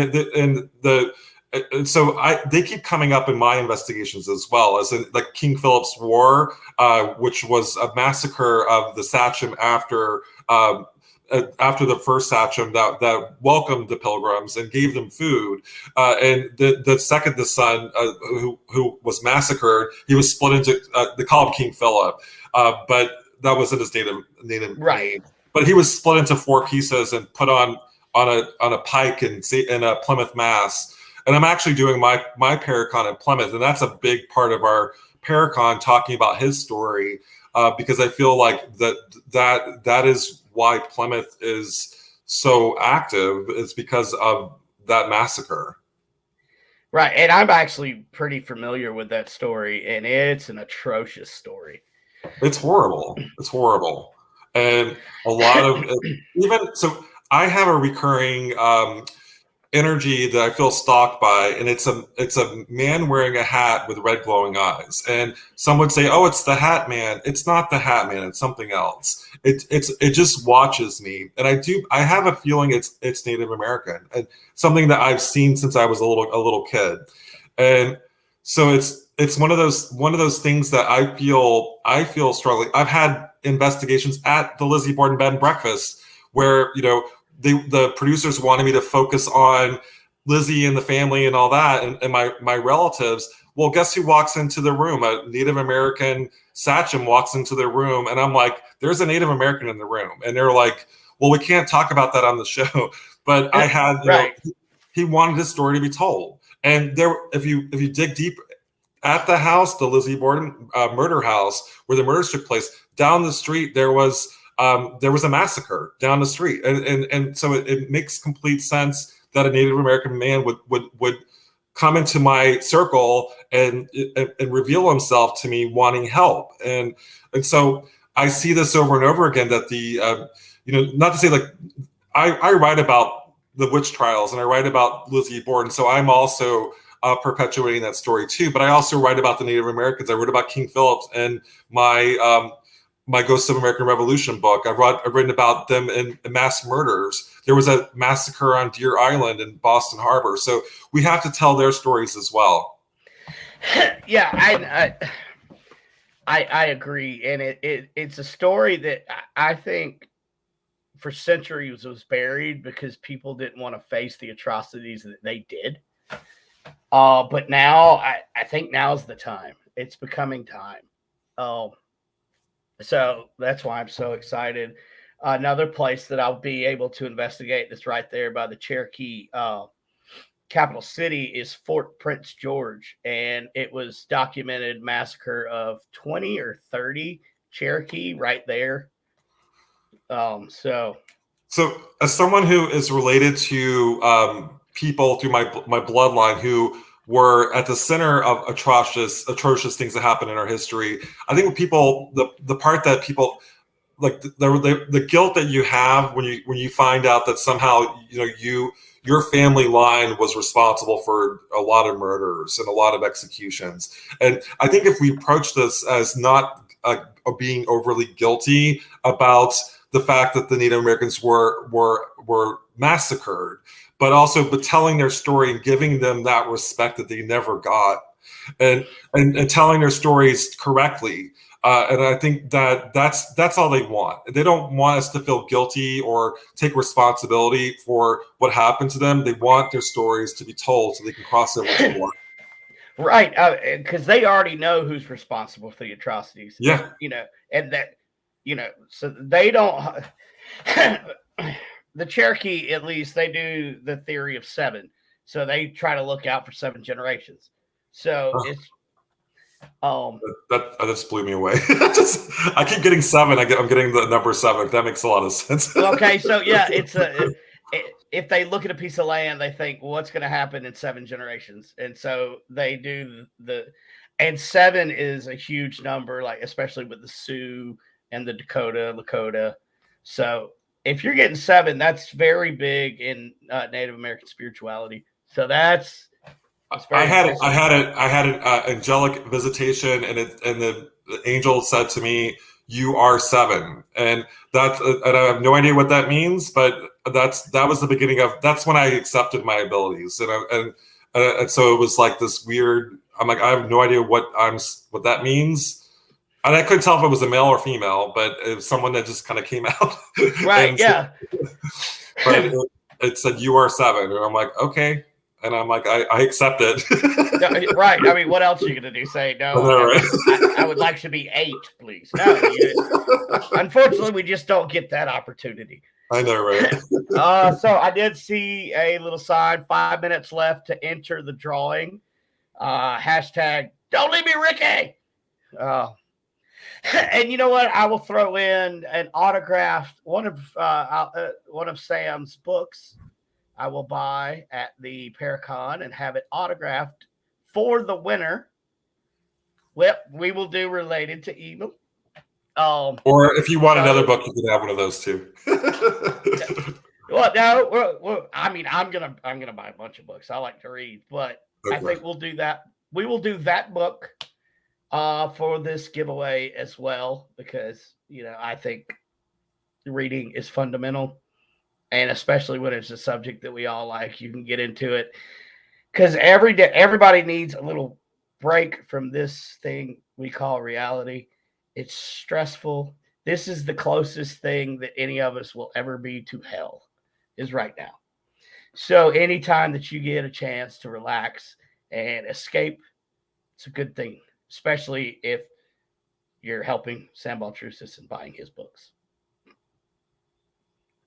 they keep coming up in my investigations as well, as in like King Philip's War, which was a massacre of the sachem after the first sachem that welcomed the Pilgrims and gave them food, and the second son who was massacred, he was split into they call him King Philip, but that wasn't his native right. But he was split into 4 pieces and put on a pike in Plymouth, Mass. And I'm actually doing my Paracon in Plymouth, and that's a big part of our Paracon, talking about his story, because I feel like that is why Plymouth is so active. It's because of that massacre. Right. And I'm actually pretty familiar with that story, and it's an atrocious story. It's horrible. It's horrible. And a lot of even so, I have a recurring energy that I feel stalked by, and it's a man wearing a hat with red glowing eyes. And some would say, "Oh, it's the Hat Man." It's not the Hat Man. It's something else. It just watches me, and I have a feeling it's Native American, and something that I've seen since I was a little kid. And so it's one of those things that I feel struggling. I've had investigations at the Lizzie Borden Bed and Breakfast where the producers wanted me to focus on Lizzie and the family and all that, and my relatives. Well, guess who walks into the room? A Native American sachem walks into the room, and I'm like, there's a Native American in the room. And they're like, well, we can't talk about that on the show. But I had, right. He wanted his story to be told. And there, if you dig deep at the house, the Lizzie Borden murder house, where the murders took place, down the street, there was a massacre down the street. And so it makes complete sense that a Native American man would come into my circle and reveal himself to me wanting help. And so I see this over and over again, that not to say, like, I write about the witch trials and I write about Lizzie Borden. So I'm also perpetuating that story too. But I also write about the Native Americans. I wrote about King Philip, and my my Ghost of American Revolution book. I've written about them in mass murders. There was a massacre on Deer Island in Boston Harbor. So we have to tell their stories as well. Yeah, I agree, and it's a story that I think for centuries was buried because people didn't want to face the atrocities that they did. But now I think now's the time. It's becoming time. So that's why I'm so excited. Another place that I'll be able to investigate that's right there by the Cherokee capital city is Fort Prince George, and it was documented massacre of 20 or 30 Cherokee right there. So as someone who is related to people through my bloodline who were at the center of atrocious things that happened in our history, I think people the part that people like the guilt that you have when you find out that somehow your family line was responsible for a lot of murders and a lot of executions. And I think if we approach this as not being overly guilty about the fact that the Native Americans were massacred, but telling their story and giving them that respect that they never got, and telling their stories correctly. And I think that's all they want. They don't want us to feel guilty or take responsibility for what happened to them. They want their stories to be told so they can cross over the line. Right, because they already know who's responsible for the atrocities. Yeah, and that, so they don't. The Cherokee, at least, they do the theory of 7, so they try to look out for 7 generations. So it's. That just blew me away. I keep getting 7. I'm getting the number 7. That makes a lot of sense. Okay, so yeah, if they look at a piece of land, they think, well, what's going to happen in 7 generations, and so they do and 7 is a huge number, like especially with the Sioux and the Lakota. So if you're getting 7, that's very big in Native American spirituality. So that's. I had an angelic visitation, and the angel said to me, "You are 7," and I have no idea what that means, but that was the beginning of. That's when I accepted my abilities, and so it was like this weird. I'm like, I have no idea what that means, and I couldn't tell if it was a male or female, but it was someone that just kind of came out. Right. Yeah. But it said, "You are 7," and I'm like, okay. And I'm like, I accept it. Right. I mean, what else are you going to do? Say, no, I would like to be 8, please. No. Unfortunately, we just don't get that opportunity. I know, right? So I did see a little sign, 5 minutes left to enter the drawing. Hashtag, don't leave me, Ricky. And you know what? I will throw in an autographed one of Sam's books. I will buy at the Paracon and have it autographed for the winner. Well, we will do Related to Evil. Or if you want another book, you can have one of those too. Well, no, I mean, I'm gonna buy a bunch of books. I like to read, but okay. I think we'll do that. We will do that book for this giveaway as well, because I think reading is fundamental. And especially when it's a subject that we all like, you can get into it. Because everybody needs a little break from this thing we call reality. It's stressful. This is the closest thing that any of us will ever be to hell, is right now. So anytime that you get a chance to relax and escape, it's a good thing, especially if you're helping Sam Baltrusis and buying his books.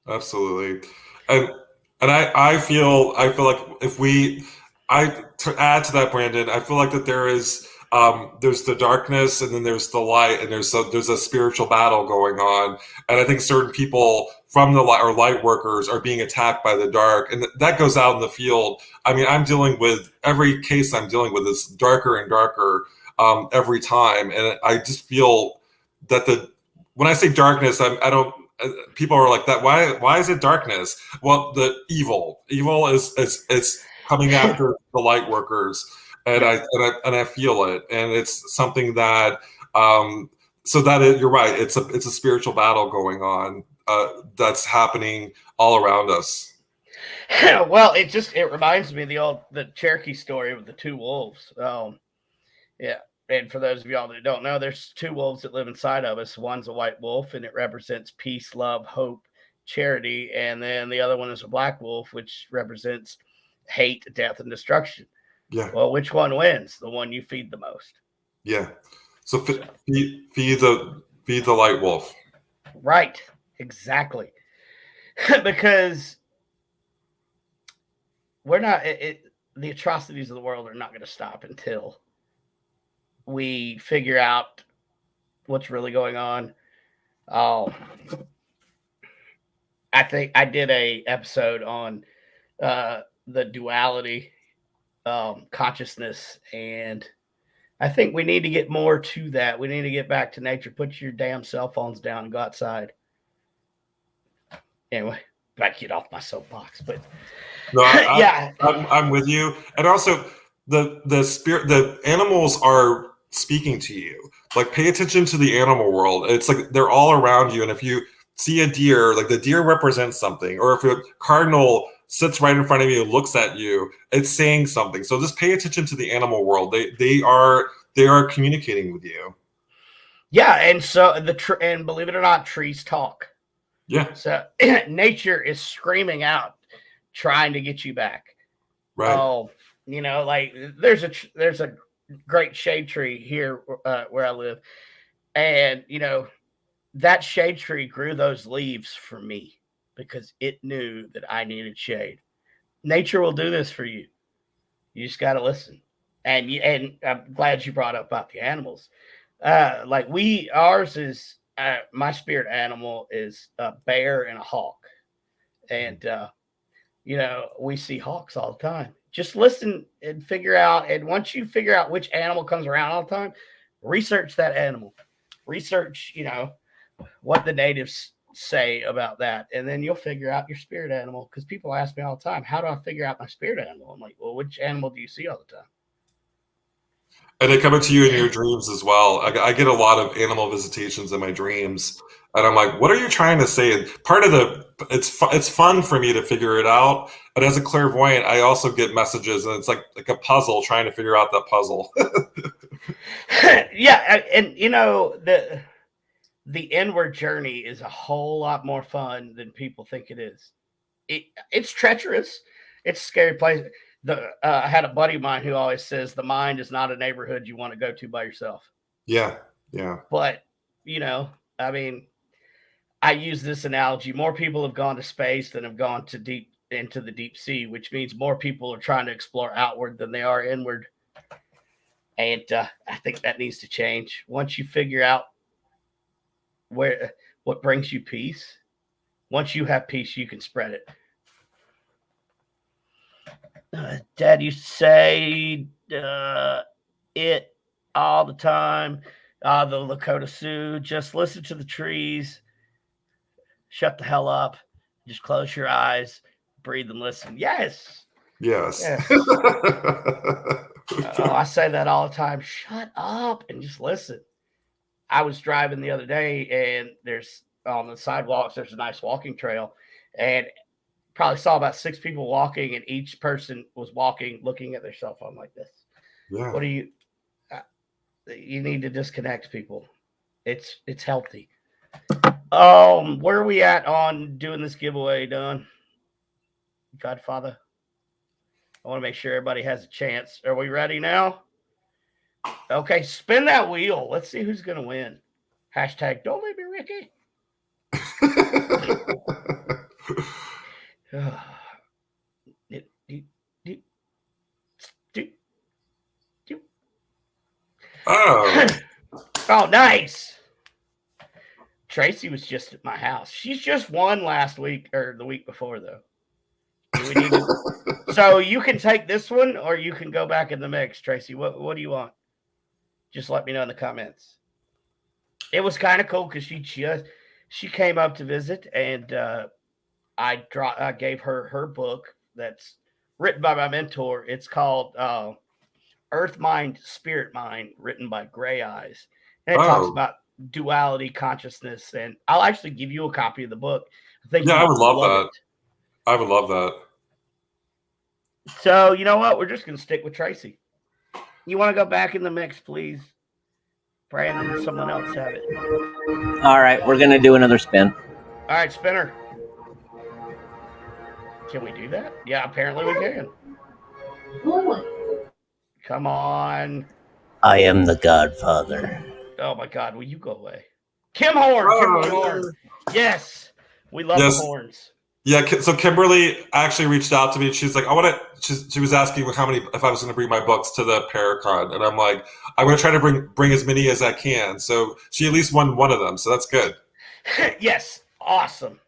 Absolutely, and I feel like to add to that, Brandon, I feel like that there's the darkness and then there's the light, and there's a spiritual battle going on, and I think certain people from the light or light workers are being attacked by the dark, and that goes out in the field. I mean, every case I'm dealing with is darker and darker every time, and I just feel that when I say darkness, I don't. People are like that. Why is it darkness? Well, the evil is coming after the light workers, and I feel it, and it's something that So that is, you're right. It's a spiritual battle going on that's happening all around us. Well, it reminds me of the Cherokee story with the two wolves. Yeah. And for those of y'all that don't know, there's two wolves that live inside of us. One's a white wolf, and it represents peace, love, hope, charity. And then the other one is a black wolf, which represents hate, death, and destruction. Yeah. Well, which one wins? The one you feed the most. Yeah. So feed the light wolf. Right. Exactly. Because we're not, the atrocities of the world are not going to stop until we figure out what's really going on. I think I did a episode on the duality, consciousness, and I think we need to get more to that. We need to get back to nature. Put your damn cell phones down and go outside. Anyway, I get off my soapbox, but no, yeah, I'm with you. And also, the animals are speaking to you. Like, pay attention to the animal world. It's like they're all around you, and if you see a deer, like the deer represents something, or if a cardinal sits right in front of you and looks at you, it's saying something. So just pay attention to the animal world. They are communicating with you. Yeah, and so and believe it or not, trees talk. Yeah. So nature is screaming out, trying to get you back. Right. Oh, like there's a great shade tree here where I live, and that shade tree grew those leaves for me because it knew that I needed shade. Nature will do this for you. You just got to listen. And I'm glad you brought up about the animals. Ours is my spirit animal is a bear and a hawk, and we see hawks all the time. Just listen and figure out. And once you figure out which animal comes around all the time, research that animal. Research, what the natives say about that, and then you'll figure out your spirit animal. Because people ask me all the time, how do I figure out my spirit animal? I'm like, well, which animal do you see all the time? And they come into you in your dreams as well. I get a lot of animal visitations in my dreams, and I'm like, "What are you trying to say?" And part of it's fun for me to figure it out. But as a clairvoyant, I also get messages, and it's like a puzzle trying to figure out that puzzle. Yeah, and the inward journey is a whole lot more fun than people think it is. It's treacherous. It's a scary place. I had a buddy of mine who always says the mind is not a neighborhood you want to go to by yourself. Yeah. But I mean, I use this analogy. More people have gone to space than have gone into the deep sea, which means more people are trying to explore outward than they are inward. And I think that needs to change. Once you figure out what brings you peace, once you have peace, you can spread it. Dad used to say it all the time. The Lakota Sioux, just listen to the trees, shut the hell up, just close your eyes, breathe and listen. Yes. I say that all the time. Shut up and just listen. I was driving the other day, and there's on the sidewalks, there's a nice walking trail, and probably saw about 6 people walking, and each person was walking, looking at their cell phone like this. Yeah. What do you need to disconnect, people. It's healthy. Where are we at on doing this giveaway, Don? Godfather? I want to make sure everybody has a chance. Are we ready now? Okay, spin that wheel. Let's see who's going to win. Hashtag don't leave me, Ricky. Oh, nice. Tracy was just at my house. She's just won last week or the week before, though. So you can take this one, or you can go back in the mix, Tracy. What do you want? Just let me know in the comments. It was kind of cool because she came up to visit, and I gave her book that's written by my mentor. It's called Earth Mind, Spirit Mind, written by Gray Eyes. And it talks about duality consciousness, and I'll actually give you a copy of the book. I think Yeah, you I would love that. it. I would love that. So you know what? We're just gonna stick with Tracy. You want to go back in the mix, please, Brandon? Someone else have it. All right, we're gonna do another spin. All right, Spinner. Can we do that? Yeah, apparently we can. Come on. I am the Godfather. Oh my God, will you go away? Kim Horn. Kimberly Horn. Yes, we love the horns. Yeah, so Kimberly actually reached out to me. She's like, she was asking if I was going to bring my books to the Paracon, and I'm like, I'm going to try to bring as many as I can. So she at least won one of them, so that's good. Yes, awesome.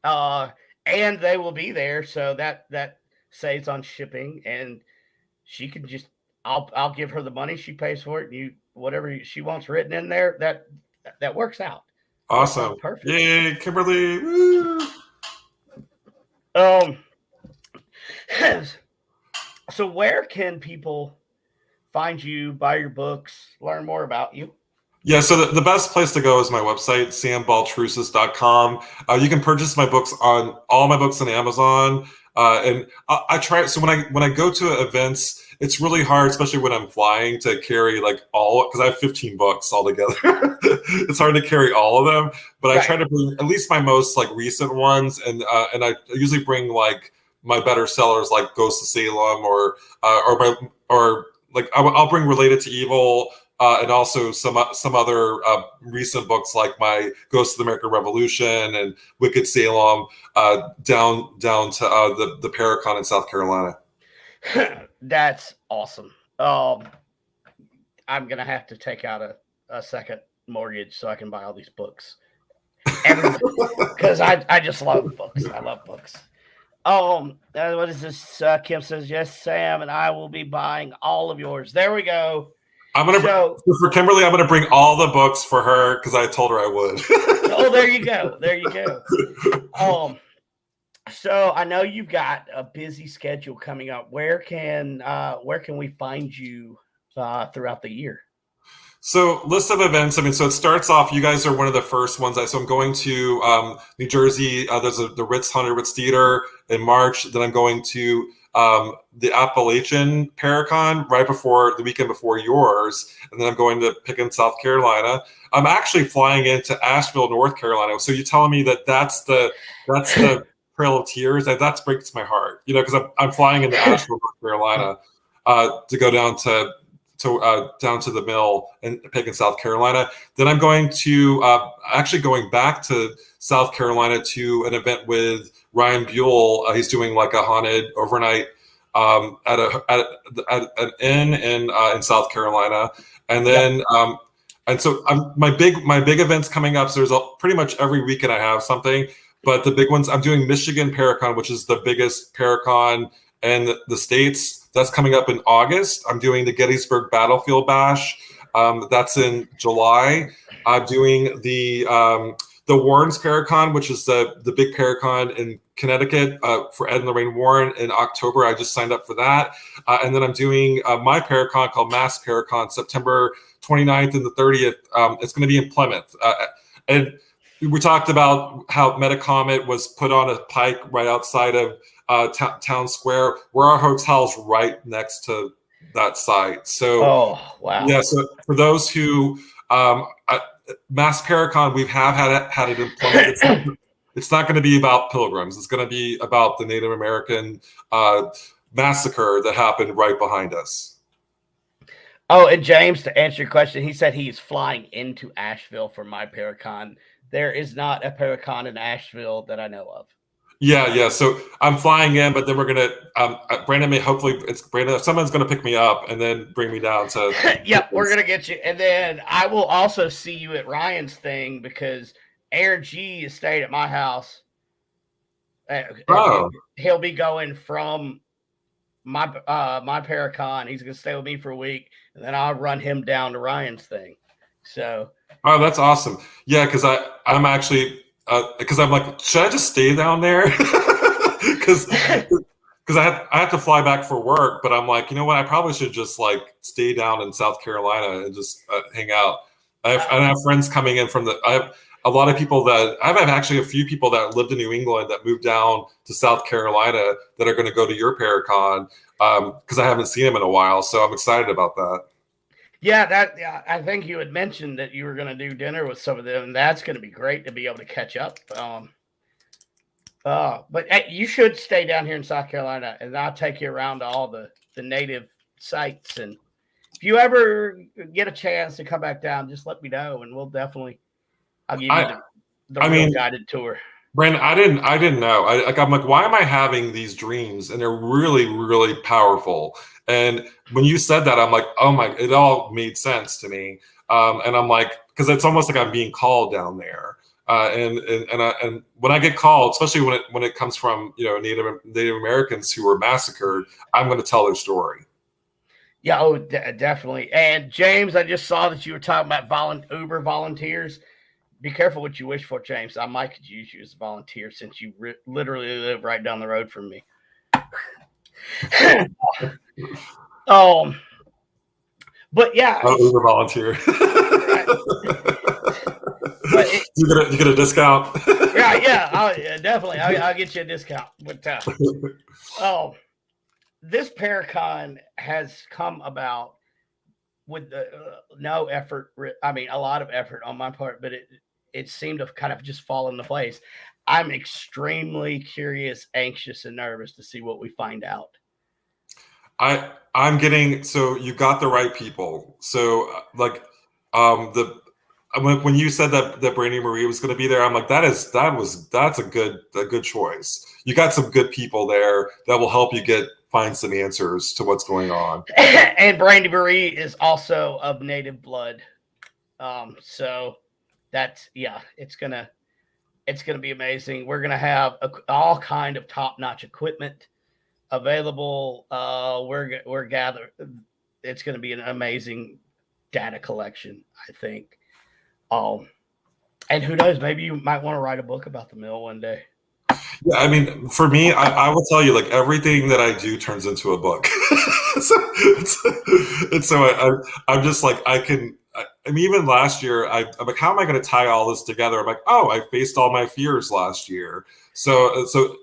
And they will be there, so that saves on shipping, and she can just I'll give her the money, she pays for it, and whatever she wants written in there, that works out. Awesome. Perfect. Yay, Kimberly. Woo. So where can people find you, buy your books, learn more about you? Yeah, so the best place to go is my website, sambaltrusis.com. You can purchase my books all my books on Amazon. And I try, so when I go to events, it's really hard, especially when I'm flying, to carry like because I have 15 books altogether. It's hard to carry all of them, but right. I try to bring at least my most like recent ones, and I usually bring like my better sellers like Ghost of Salem I'll bring Related to Evil. And also some other recent books like my Ghost of the American Revolution and Wicked Salem down to the Paracon in South Carolina. That's awesome. I'm gonna have to take out a second mortgage so I can buy all these books, because I just love books. I love books. What is this? Kim says, yes, Sam, and I will be buying all of yours. There we go. For Kimberly, I'm gonna bring all the books for her because I told her I would. Oh, there you go. There you go. So I know you've got a busy schedule coming up. Where can we find you throughout the year? So list of events. I mean, so it starts off. You guys are one of the first ones. So I'm going to New Jersey. There's the Ritz Theater in March. Then I'm going to the Appalachian Paracon right before the weekend before yours, and then I'm going to Pickens, South Carolina. I'm actually flying into Asheville, North Carolina. So you're telling me that's the Trail of Tears? That breaks my heart, because I'm flying into Asheville, North Carolina, to go down to the mill in Pickens, South Carolina. Then I'm going to going back to South Carolina to an event with Ryan Buell. He's doing like a haunted overnight at an inn in South Carolina, and then and so my big events coming up. So there's pretty much every weekend I have something, but the big ones I'm doing Michigan Paracon, which is the biggest Paracon in the States. That's coming up in August. I'm doing the Gettysburg Battlefield Bash. That's in July. I'm doing the Warren's Paracon, which is the big Paracon in Connecticut for Ed and Lorraine Warren in October. I just signed up for that. And then I'm doing my Paracon called Mass Paracon, September 29th and the 30th. It's going to be in Plymouth. And we talked about how Metacomet was put on a pike right outside of Town Square, where our hotel's right next to that site. So, oh, wow. Yeah, so for those who Mass Paracon, we have had it in Plymouth. It's not going to be about pilgrims. It's going to be about the Native American massacre that happened right behind us. Oh, and James, to answer your question, he said he's flying into Asheville for my Paracon. There is not a Paracon in Asheville that I know of. Yeah. So I'm flying in, but then we're gonna Brandon someone's gonna pick me up and then bring me down to. Yep, we're gonna get you, and then I will also see you at Ryan's thing because Aaron G is staying at my house. He'll be going from my Paracon. He's gonna stay with me for a week, and then I'll run him down to Ryan's thing. So. Oh, that's awesome. Yeah, because I'm actually. Because I'm like, should I just stay down there? Because I have to fly back for work, but I'm like, you know what? I probably should just like stay down in South Carolina and just hang out. I have friends coming in from I have a lot of people that I have actually a few people that lived in New England that moved down to South Carolina that are going to go to your Paracon because I haven't seen them in a while. So I'm excited about that. Yeah, I think you had mentioned that you were going to do dinner with some of them, and that's going to be great to be able to catch up. But hey, you should stay down here in South Carolina, and I'll take you around to all the native sites. And if you ever get a chance to come back down, just let me know, and I'll give you the real guided tour. Brandon, I didn't know. I'm like, why am I having these dreams? And they're really, really powerful. And when you said that, I'm like, oh my, it all made sense to me. And I'm like, because it's almost like I'm being called down there. And when I get called, especially when it comes from Native Americans who were massacred, I'm going to tell their story. Yeah, definitely. And James, I just saw that you were talking about Uber volunteers. Be careful what you wish for, James. I might could use you as a volunteer since you literally live right down the road from me. But yeah, Uber volunteer. But you get a discount. yeah, definitely. I'll get you a discount. But this Paracon has come about with no effort. I mean, a lot of effort on my part, but it seemed to kind of just fall into place. I'm extremely curious, anxious, and nervous to see what we find out. I'm getting, so you got the right people. So like when you said that Brandy Marie was going to be there, I'm like, that's a good choice. You got some good people there that will help you find some answers to what's going on. And Brandy Marie is also of native blood. So that's, it's gonna be amazing. We're gonna have all kind of top-notch equipment available. We're gathered. It's gonna be an amazing data collection, I think. And who knows, maybe you might want to write a book about the mill one day. Yeah, I mean, for me, I will tell you, like, everything that I do turns into a book. I'm just like, I mean, even last year, I'm like, how am I going to tie all this together? I'm like, oh, I faced all my fears last year. So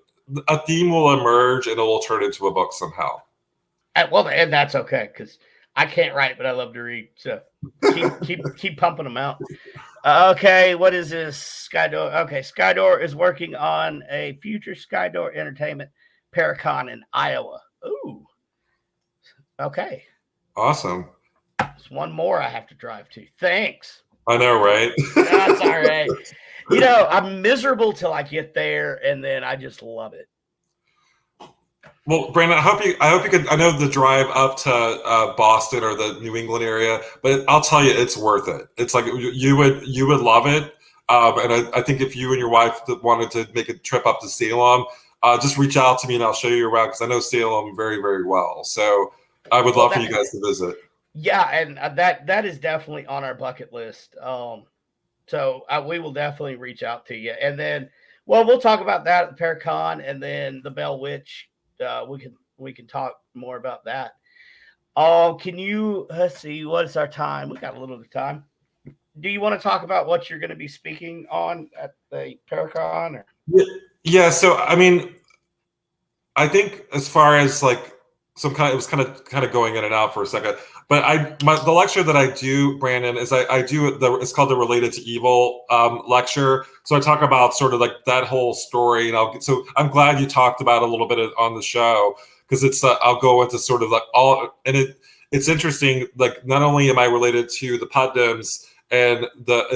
a theme will emerge and it will turn into a book somehow. Well, and that's okay, because I can't write, but I love to read. So keep pumping them out. Okay, what is this? Skydor. Okay, Skydor is working on a future Skydor Entertainment Paracon in Iowa. Ooh. Okay. Awesome. There's one more I have to drive to. Thanks. I know, right? That's all right. I'm miserable till I get there, and then I just love it. Well, Brandon, I hope you could. I know the drive up to Boston or the New England area, but I'll tell you, it's worth it. It's like you would love it, and I think if you and your wife wanted to make a trip up to Salem, just reach out to me and I'll show you around because I know Salem very, very well. So I would love for you guys to visit. Yeah, and that is definitely on our bucket list. So we will definitely reach out to you, and then we'll talk about that at the Paracon, and then the Bell Witch. We can talk more about that. Can you let's see, what is our time? We got a little bit of time. Do you want to talk about what you're going to be speaking on at the Paracon? Yeah. So I mean, I think as far as like it was kind of going in and out for a second. But the lecture that I do, Brandon, is I do it's called the Related to Evil lecture. So I talk about sort of like that whole story, and so I'm glad you talked about it a little bit on the show because it's I'll go into sort of like it's interesting. Like not only am I related to the Putnams and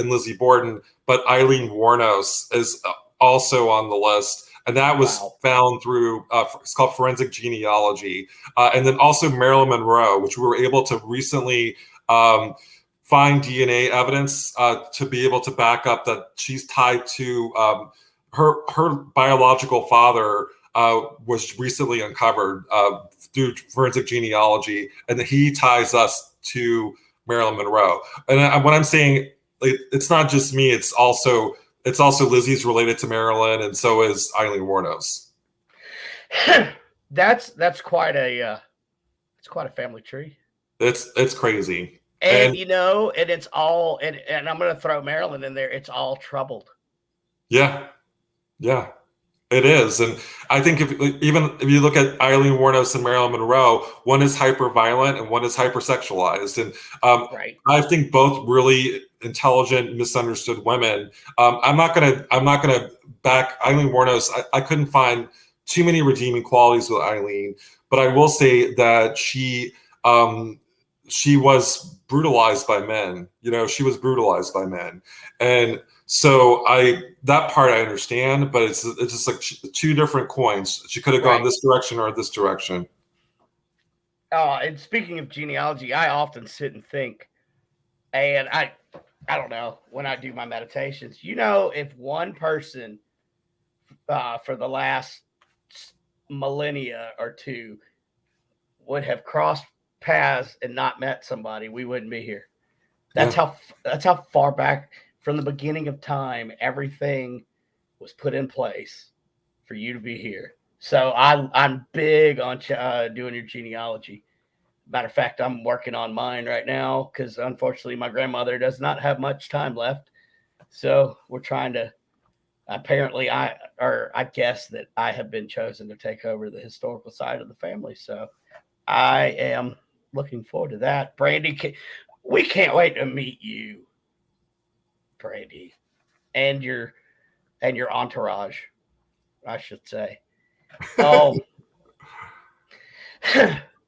Lizzie Borden, but Eileen Wuornos is also on the list. And that was found through, it's called forensic genealogy. And then also Marilyn Monroe, which we were able to recently find DNA evidence to be able to back up that she's tied to her biological father was recently uncovered through forensic genealogy. And he ties us to Marilyn Monroe. And when I'm saying it's not just me, it's also Lizzie's related to Marilyn, and so is Eileen Wuornos. That's quite a family tree. It's crazy. And and it's all and I'm going to throw Maryland in there. It's all troubled. Yeah. It is, and I think if you look at Eileen Wuornos and Marilyn Monroe, one is hyper violent and one is hypersexualized, and Right. I think both really intelligent, misunderstood women. I'm not gonna back Eileen Wuornos. I couldn't find too many redeeming qualities with Eileen, but I will say that she was brutalized by men. She was brutalized by men, and so that part I understand, but it's just like two different coins. She could have gone this direction or this direction. And speaking of genealogy, I often sit and think, and I don't know, when I do my meditations, if one person for the last millennia or two would have crossed paths and not met somebody, we wouldn't be here. That's how far back from the beginning of time everything was put in place for you to be here. So I'm big on doing your genealogy. Matter of fact, I'm working on mine right now because unfortunately my grandmother does not have much time left. So we're trying to. Apparently, I guess that I have been chosen to take over the historical side of the family. So I am looking forward to that. Brandy, we can't wait to meet you, Brandy, and your entourage, I should say. Oh,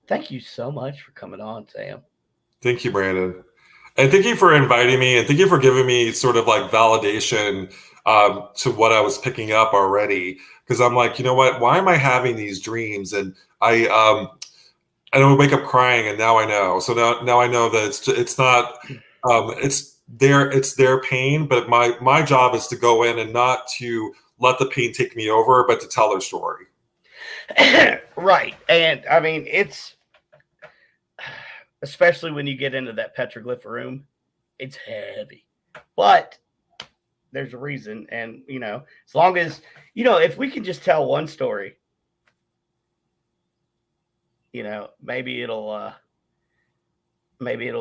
thank you so much for coming on, Sam. Thank you, Brandon. And thank you for inviting me, and thank you for giving me sort of like validation to what I was picking up already. Because I'm like, you know what? Why am I having these dreams? And I would wake up crying, and now I know. So now I know that it's not it's their pain, but my job is to go in and not to let the pain take me over, but to tell their story. Right. And I mean, it's especially when you get into that petroglyph room, it's heavy, but there's a reason. And, as long as, if we can just tell one story, maybe it'll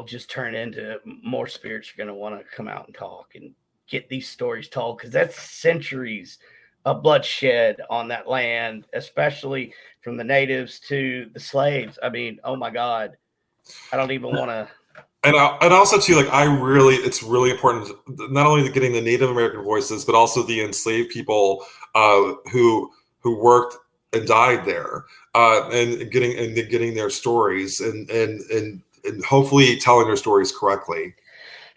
just turn into more spirits are going to want to come out and talk and get these stories told. Cause that's centuries of bloodshed on that land, especially from the natives to the slaves. I mean, oh my God, I don't even want to. And also too, like it's really important not only getting the Native American voices, but also the enslaved people who worked and died there, and getting their stories and hopefully telling their stories correctly.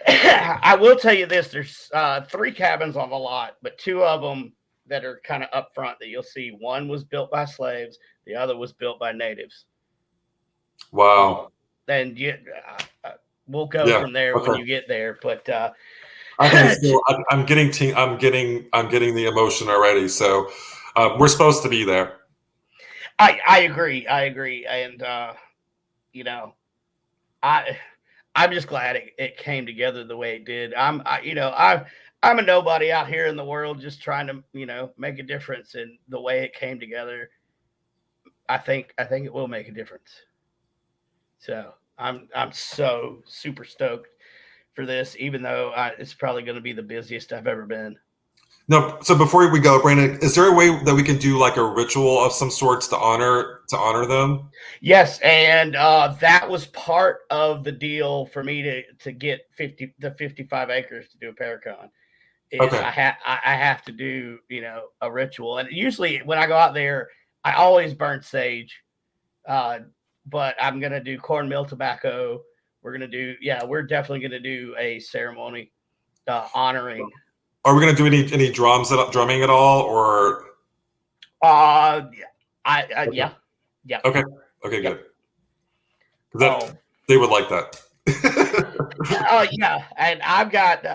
I will tell you this: there's 3 cabins on the lot, but 2 of them that are kind of up front that you'll see. One was built by slaves, the other was built by natives. Wow. And we'll go from there when you get there. But I'm getting the emotion already. So we're supposed to be there. I agree, and I'm just glad it came together the way it did. I'm a nobody out here in the world just trying to make a difference, and the way it came together, I think it will make a difference. So I'm so super stoked for this, even though it's probably going to be the busiest I've ever been. No, so before we go, Brandon, is there a way that we can do like a ritual of some sorts to honor them? Yes, and that was part of the deal for me to get 55 acres to do a Paracon. Okay. I have to do a ritual, and usually when I go out there, I always burn sage. But I'm gonna do cornmeal tobacco. We're definitely gonna do a ceremony honoring. Are we gonna do any drumming at all, or? Yeah. Yeah. Okay, good. They would like that. Oh yeah, and I've got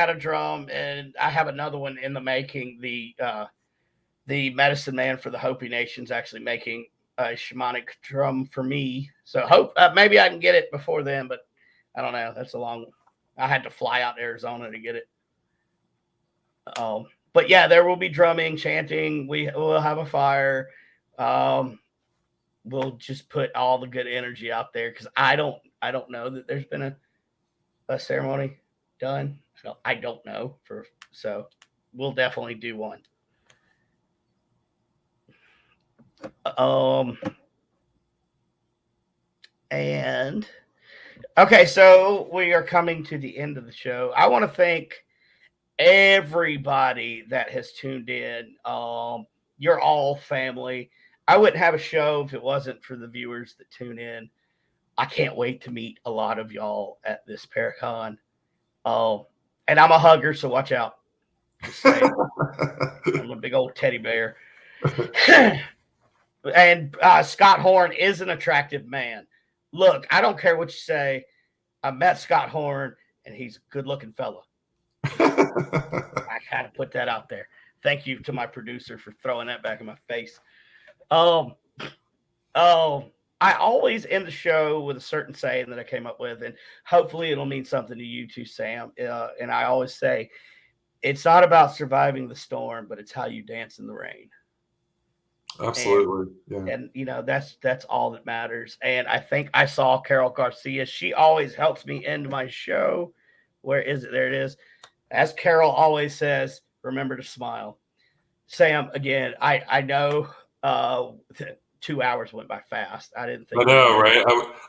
a drum, and I have another one in the making. The medicine man for the Hopi Nation's actually making a shamanic drum for me. So maybe I can get it before then, but I don't know. That's a long. I had to fly out to Arizona to get it. But yeah, there will be drumming, chanting. We'll have a fire. We'll just put all the good energy out there because I don't know that there's been ceremony done. I don't know so we'll definitely do one. Um, and okay, so we are coming to the end of the show. I want to thank everybody that has tuned in. You're all family. I wouldn't have a show if it wasn't for the viewers that tune in. I can't wait to meet a lot of y'all at this Paracon. And I'm a hugger, so watch out. Just saying, I'm a big old teddy bear. And Scott Horn is an attractive man. Look, I don't care what you say. I met Scott Horn, and he's a good-looking fella. I kind of put that out there. Thank you to my producer for throwing that back in my face. I always end the show with a certain saying that I came up with, and hopefully it'll mean something to you too, Sam. And I always say, it's not about surviving the storm, but it's how you dance in the rain. Absolutely. And that's all that matters. And I think I saw Carol Garcia. She always helps me end my show. Where is it? There it is. As Carol always says, remember to smile. Sam, again, I know 2 hours went by fast. I didn't think. I know, right?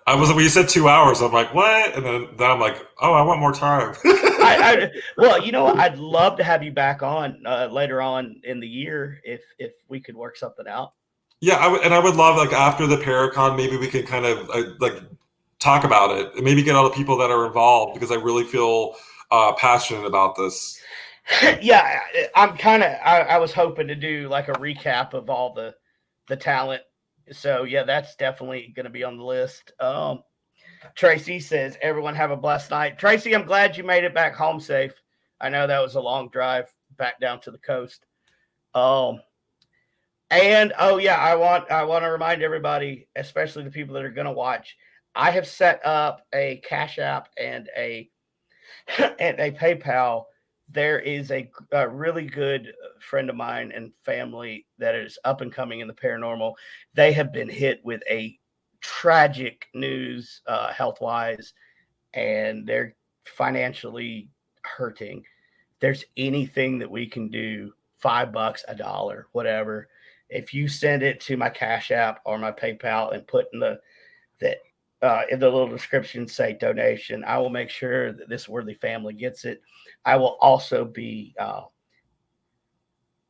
I was when you said 2 hours, I'm like, what? And then I'm like, oh, I want more time. Well, you know what? I'd love to have you back on later on in the year if we could work something out. Yeah, I would love, like, after the Paracon, maybe we could kind of like talk about it and maybe get all the people that are involved, because I really feel passionate about this. Yeah, I was hoping to do like a recap of all the talent. So yeah, that's definitely going to be on the list. Tracy says, everyone have a blessed night. Tracy, I'm glad you made it back home safe. I know that was a long drive back down to the coast. And I want to remind everybody, especially the people that are going to watch, I have set up a Cash App and a PayPal. There is a really good friend of mine and family that is up and coming in the paranormal. They have been hit with a tragic news health-wise, and they're financially hurting. If there's anything that we can do, $5, $1, whatever, if you send it to my Cash App or my PayPal and put in the little description, say donation, I will make sure that this worthy family gets it. I will also be,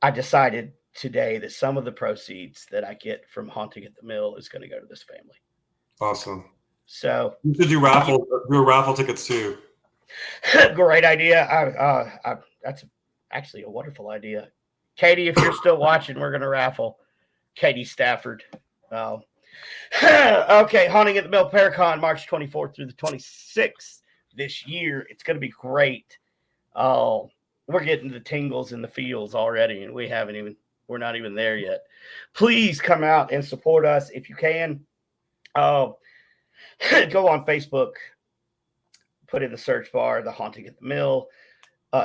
I decided today that some of the proceeds that I get from Haunting at the Mill is going to go to this family. Awesome. So you should do raffle tickets too. Great idea. That's actually a wonderful idea. Katie, if you're still watching, we're going to raffle. Katie Stafford. Okay, Haunting at the Mill Paracon, March 24th through the 26th this year. It's going to be great. We're getting the tingles in the feels already, and we're not even there yet. Please come out and support us if you can. Go on Facebook, put in the search bar, the Haunting at the Mill.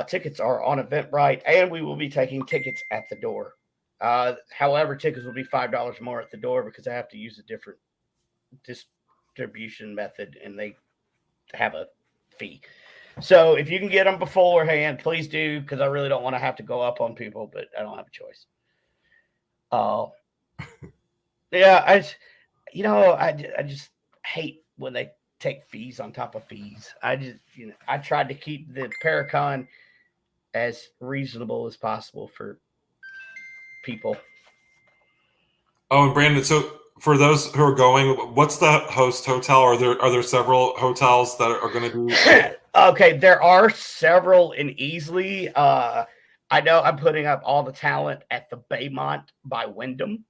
Tickets are on Eventbrite, and we will be taking tickets at the door. However, tickets will be $5 more at the door because I have to use a different distribution method, and they have a fee. So if you can get them beforehand, please do, because I really don't want to have to go up on people, but I don't have a choice. Yeah, I just hate when they take fees on top of fees. I tried to keep the Paracon as reasonable as possible for people. Oh, and Brandon, so for those who are going, what's the host hotel? Are there several hotels that are going to be? Okay, there are several in Easley. I know I'm putting up all the talent at the Baymont by Wyndham.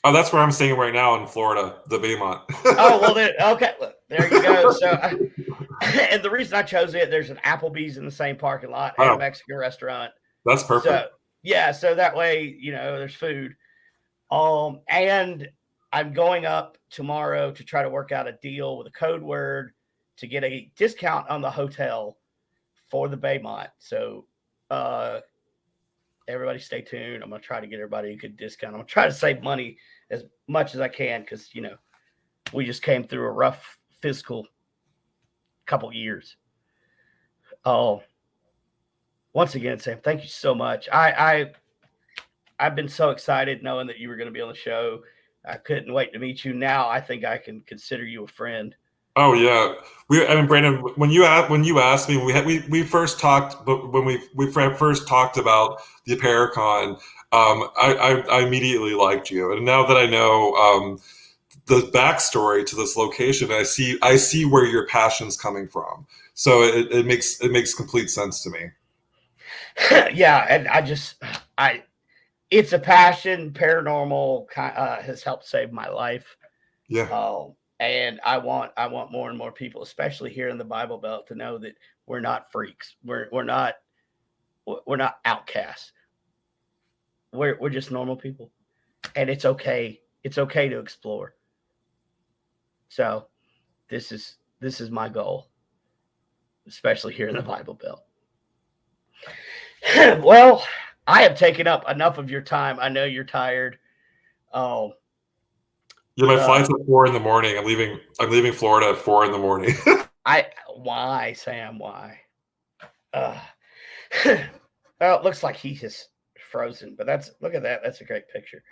Oh, that's where I'm staying right now in Florida, the Baymont. Oh, well, okay, there you go. So, and the reason I chose it, there's an Applebee's in the same parking lot and a Mexican restaurant. That's perfect. So that way, there's food. And I'm going up tomorrow to try to work out a deal with a code word to get a discount on the hotel for the Baymont. So, everybody stay tuned. I'm going to try to get everybody a good discount. I'm going to try to save money as much as I can because, we just came through a rough fiscal couple years. Oh, once again, Sam, thank you so much. I've been so excited knowing that you were going to be on the show. I couldn't wait to meet you. Now I think I can consider you a friend. Oh yeah, I mean, Brandon, when you asked me, we first talked, but when we first talked about the Paracon, I immediately liked you, and now that I know the backstory to this location, I see where your passion's coming from. So it makes complete sense to me. Yeah, and it's a passion. Paranormal has helped save my life. Yeah. And I want more and more people, especially here in the Bible Belt, to know that we're not freaks. We're not outcasts. We're just normal people, and it's okay. It's okay to explore. So, this is my goal, especially here in the Bible Belt. Well, I have taken up enough of your time. I know you're tired. Oh, Yeah, my flight's at 4 a.m. I'm leaving Florida at 4 a.m. Why, Sam? Why? Well, it looks like he is frozen, but look at that. That's a great picture.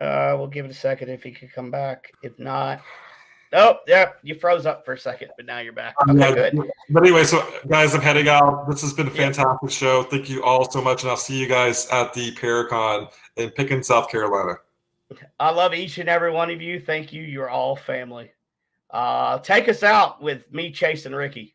We'll give it a second if he could come back. If not, oh, yeah, you froze up for a second, but now you're back. Okay, good. But anyway, so guys, I'm heading out. This has been a fantastic show. Thank you all so much, and I'll see you guys at the Paracon in Pickens, South Carolina. I love each and every one of you. Thank you. You're all family. Take us out with me chasing Ricky.